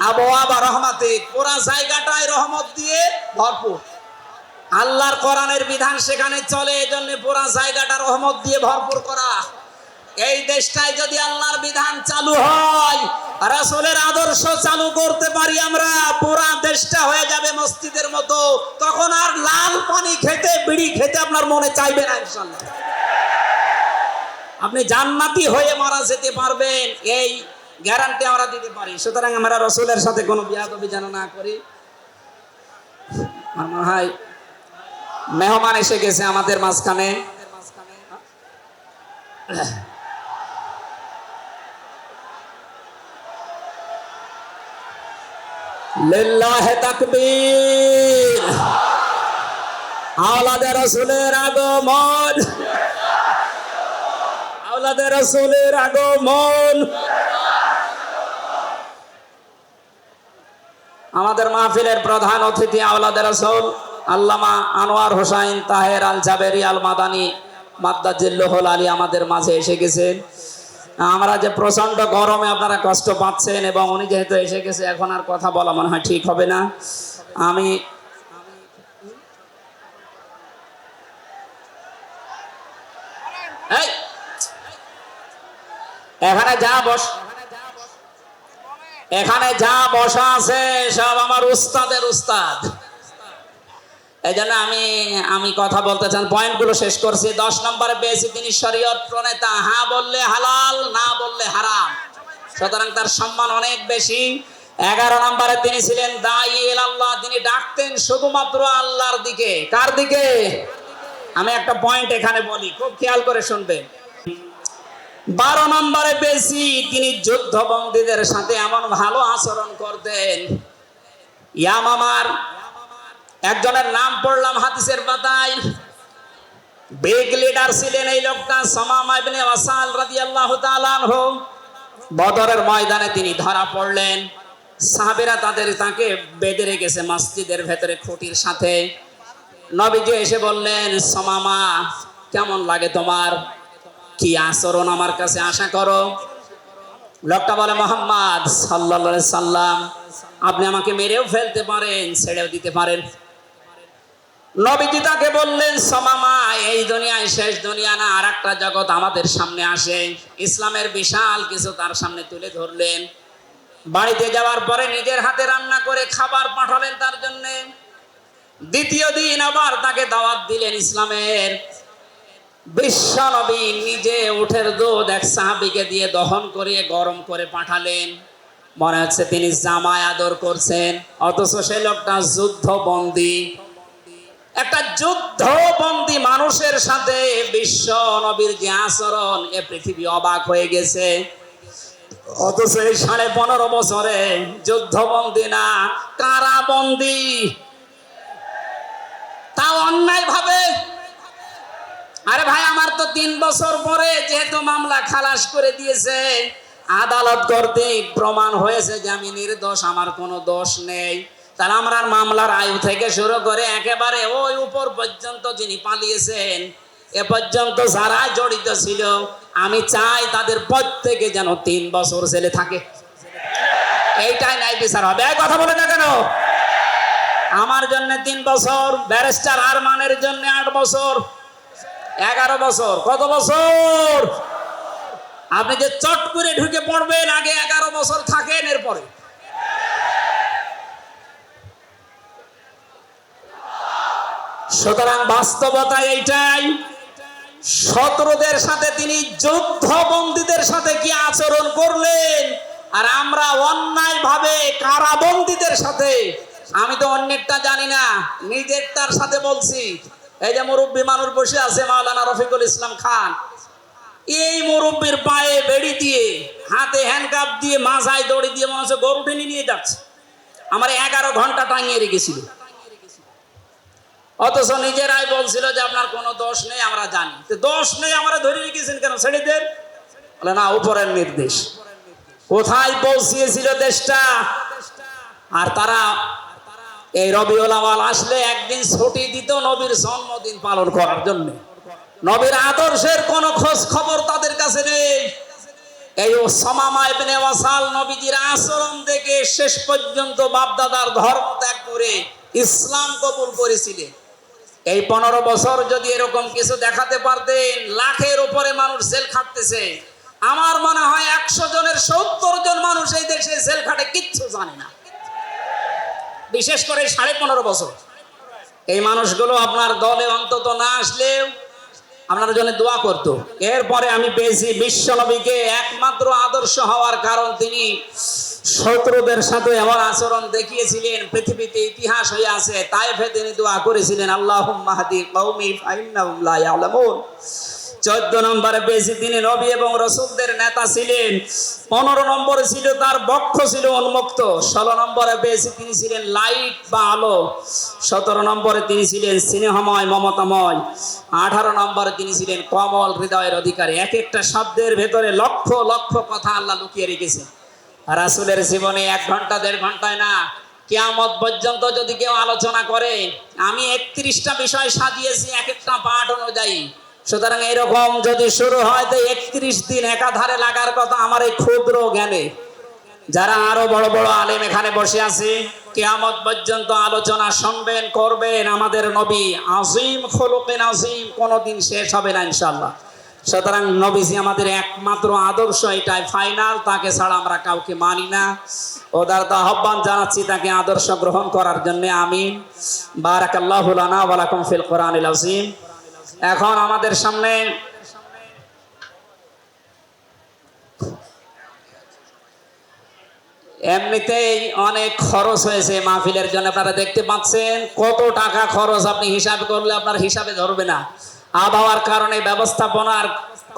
আবওয়াবা রহমাতিক। পুরা জায়গাটাই রহমত দিয়ে ভরপুর। আল্লাহর কোরআনের বিধান সেখানে চলে, এজন্য পুরা জায়গাটা রহমত দিয়ে ভরপুর করা। এই দেশটায় যদি আল্লাহর বিধান চালু হয়, রাসূলের আদর্শ চালু করতে পারি আমরা, পুরা দেশটা হয়ে যাবে মসজিদের মতো। তখন আর লাল পানি খেতে, বিড়ি খেতে আপনার মনে চাইবে না ইনশাআল্লাহ। আপনি জান্নাতি হয়ে মারা যেতে পারবেন, এই গ্যারান্টি আমরা দিতে পারি। সুতরাং আমরা রাসূলের সাথে কোনো বিয়াদবি যেন না করি। আমার মনে হয় মেহমান এসে গেছে আমাদের মাঝখানে। লিল্লাহি তাকবীর। আওলাদে রাসূলের আগমন, আওলাদে রাসূলের আগমন। আমাদের মাহফিলের প্রধান অতিথি আওলাদে রাসূল আল্লামা আনোয়ার হোসাইন তাহের আল জাবেরি আল মাদানী মাদ্দাজিল্লাহুল আলী আমাদের মাঝে এসে গেছেন। আমরা যে প্রচন্ড গরমে আপনারা কষ্ট পাচ্ছেন, এবং উনি যেহেতু এসে গেছে, এখন আর কথা বলা মনে হয় ঠিক হবে না। আমি এখানে যা বসা আছে সব আমার উস্তাদের উস্তাদ। এই জন্য আমি কথা বলতে চান, পয়েন্টগুলো শেষ করছি। 10 নম্বরে পেয়েছি তিনি শরীয়ত প্রণেতা। হ্যাঁ বললে হালাল, না বললে হারাম, সুতরাং তার সম্মান অনেক বেশি। 11 নম্বরে তিনি ছিলেন দাঈ ইলাল্লাহ। তিনি ডাকতেন শুধুমাত্র আল্লাহর দিকে। কার দিকে? আমি একটা পয়েন্ট এখানে বলি, খুব খেয়াল করে শুনবেন। 12 নম্বরে পেয়েছি তিনি যুদ্ধবন্দীদের সাথে এমন ভালো আচরণ করতেন। ইয়ামামার একজনের নাম পড়লাম হাদিসের পাতায়, বিগ লিডার ছিলেন এই লোকটা, সামামা ইবনে ওয়াসাল রাদিয়াল্লাহু তাআলা আনহু। বদরের ময়দানে তিনি ধরা পড়লেন। সাহাবীরা তাকে বেঁধে রেখেছে মসজিদের ভেতরে খুঁটির সাথে। নবীজি এসে বললেন, সামামা কেমন লাগে তোমার, কি আচরণ আমার কাছে আশা করো? লোকটা বলে, মুহাম্মদ সাল্লাল্লাহু আলাইহি সাল্লাম, আপনি আমাকে মেরেও ফেলতে পারেন, ছেড়েও দিতে পারেন। নবীজি তাকে বললেন, সামামা এই দুনিয়ায় শেষ দুনিয়া না, আর একটা জগৎ আমাদের সামনে আসে। ইসলামের বিশাল কিছু তার সামনে তুলে ধরলেন। বাড়িতে যাওয়ার পরে নিজের হাতে রান্না করে খাবার পাঠালেন তার জন্য। দ্বিতীয় দিন আবার তাকে দাওয়াত দিলেন ইসলামের। বিশ্ব নবী নিজে উটের দুধ এক সাহাবীকে দিয়ে দহন করিয়ে গরম করে পাঠালেন। মনে হচ্ছে তিনি জামায় আদর করছেন, অথচ সেই লোকটা যুদ্ধবন্দী। একটা যুদ্ধবন্দী মানুষের সাথে বিশ্ব নবীর যে আচরণ, এ পৃথিবী অবাক হয়ে গেছে। অথচ এই 15.5 বছরে যুদ্ধবন্দী না, কারাবন্দী, তাও অন্যায় ভাবে। আরে ভাই, আমার তো 3 বছর পরে যেহেতু মামলা খালাস করে দিয়েছে, আদালত কর্তৃক প্রমাণ হয়েছে যে আমি নির্দোষ, আমার কোনো দোষ নেই, তাহলে আমরা মামলার আয়ু থেকে শুরু করে একেবারে ওই উপর পর্যন্ত যিনি পালিয়েছেন, এ পর্যন্ত যারা জড়িত ছিল, আমি চাই তাদের প্রত্যেকে যেন 3 বছর জেলে থাকে। এইটাই ন্যায় বিচার হবে। এই কথা বলে না কেন? আমার জন্য 3 বছর, ব্যারিস্টার আরমানের জন্য 8 বছর, 11 বছর। কত বছর? আপনি যে চট করে ঢুকে পড়বেন, আগে 11 বছর থাকেন, এরপরে। সুতরাং বাস্তবতা এইটাই। শত্রুদের সাথে তিনি যুদ্ধবন্দীদের সাথে কি আচরণ করলেন, আর আমরা অন্যায় ভাবে কারাবন্দীদের সাথে। আমি তো অন্যেরটা জানি না, নিজেরটার সাথে বলছি। এই যে মুরব্বী মানুষ বসে আছে, মাওলানা রফিকুল ইসলাম খান, এই মুরব্বীর পায়ে বেড়ি দিয়ে, হাতে হ্যান্ডকাপ দিয়ে, মাথায় দড়ি দিয়ে মনে হচ্ছে গরু টেনে নিয়ে যাচ্ছে। আমার 11 ঘন্টা টাঙিয়ে রেখেছিল, অথচ নিজেরাই বলছিল যে আপনার কোনো দোষ নেই, আমরা জানি। দোষ নেই, আমরা ধরে রেখেছেন কেন? ছেড়ে দেন। বলে না, উপরের নির্দেশ। কোথায় পৌঁছিয়েছিল দেশটা? আর তারা এই রবিউল আউয়াল আসলে একদিন ছুটি দিত নবীর জন্মদিন পালন করার জন্য। নবীর আদর্শের কোনো খোঁজ খবর তাদের কাছে নেই। এই উসামা ইবনে ওয়াসাল নবীজির আচরণ দেখে শেষ পর্যন্ত বাপদাদার ধর্ম ত্যাগ করে ইসলাম কবুল করেছিলেন। এই 15 বছর যদি এরকম কিছু দেখাতে পারতেন, লাখের উপরে মানুষ জেল খাটতেছে। আমার মনে হয় 100 জনের 70 জন মানুষ এই দেশে জেল খাটে, কিচ্ছু জানে না। বিশেষ করে 15.5 বছর এই মানুষগুলো আপনার দলে অন্তত না আসলেও আপনার জন্য দোয়া করতো। এরপরে আমি পেয়েছি বিশ্ব নবীকে একমাত্র আদর্শ হওয়ার কারণ তিনি শত্রুদের সাথে এমন আচরণ দেখিয়েছিলেন, পৃথিবীতে ইতিহাস হয়ে আছে। তায়েফে তিনি দোয়া করেছিলেন, আল্লাহুম্মা হাদি কওমি ফাইন্নাহুম লা ইয়ালামুন। 14 নম্বরে পেয়েছি তিনি নবী এবং রাসূলদের নেতা ছিলেন। 15 নম্বরে ছিল তার বক্ষ ছিল উন্মুক্ত। 16 নম্বরে পেয়েছি তিনি ছিলেন লাইট বা আলো। 17 নম্বরে তিনি ছিলেন স্নেহময়, মমতাময়। 18 নম্বরে তিনি ছিলেন কমল হৃদয়ের অধিকারী। এক একটা শব্দের ভেতরে লক্ষ লক্ষ কথা আল্লাহ লুকিয়ে রেখেছেন। রাসূলের জীবনে 1 ঘন্টা 1.5 ঘন্টায় না, কিয়ামত পর্যন্ত যদি কেউ আলোচনা করে, আমি 31টা বিষয় সাজিয়েছি এক একটা পাঠ অনুযায়ী। সুতরাং এরকম যদি শুরু হয় তো 31 দিন একাধারে লাগার কথা আমার এই ক্ষুদ্র জ্ঞানে। যারা আরো বড় বড় আলেম এখানে বসে আছে, কিয়ামত পর্যন্ত আলোচনা শুনবেন, করবেন। আমাদের নবী আজিম খুলুকিন আজিম, কোনোদিন শেষ হবে না ইনশাআল্লাহ। সুতরাং নবীজি আমাদের একমাত্র আদর্শ, এটাই ফাইনাল। তাকে ছাড়া আমরা কাউকে মানি না। ওদের তো আহ্বান জানাচ্ছি তাকে আদর্শ গ্রহণ করার জন্য। আমিন। বারাকাল্লাহু লানা ওয়া লাকুম ফিল কোরআনিল আযীম। এখন আমাদের সামনে এমনিতেই অনেক খরচ হয়েছে মাহফিলের জন্য। আপনারা দেখতে পাচ্ছেন কত টাকা খরচ, আপনি হিসাব করলে আপনার হিসাবে ধরবে না। আবহাওয়ার কারণে ব্যবস্থাপনার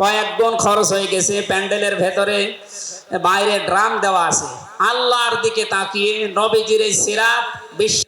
কয়েক গুণ খরচ হয়ে গেছে। প্যান্ডেলের ভেতরে বাইরে ড্রাম দেওয়া আছে। আল্লাহর দিকে তাকিয়ে নবীজির এই সিরাত বিশ্ব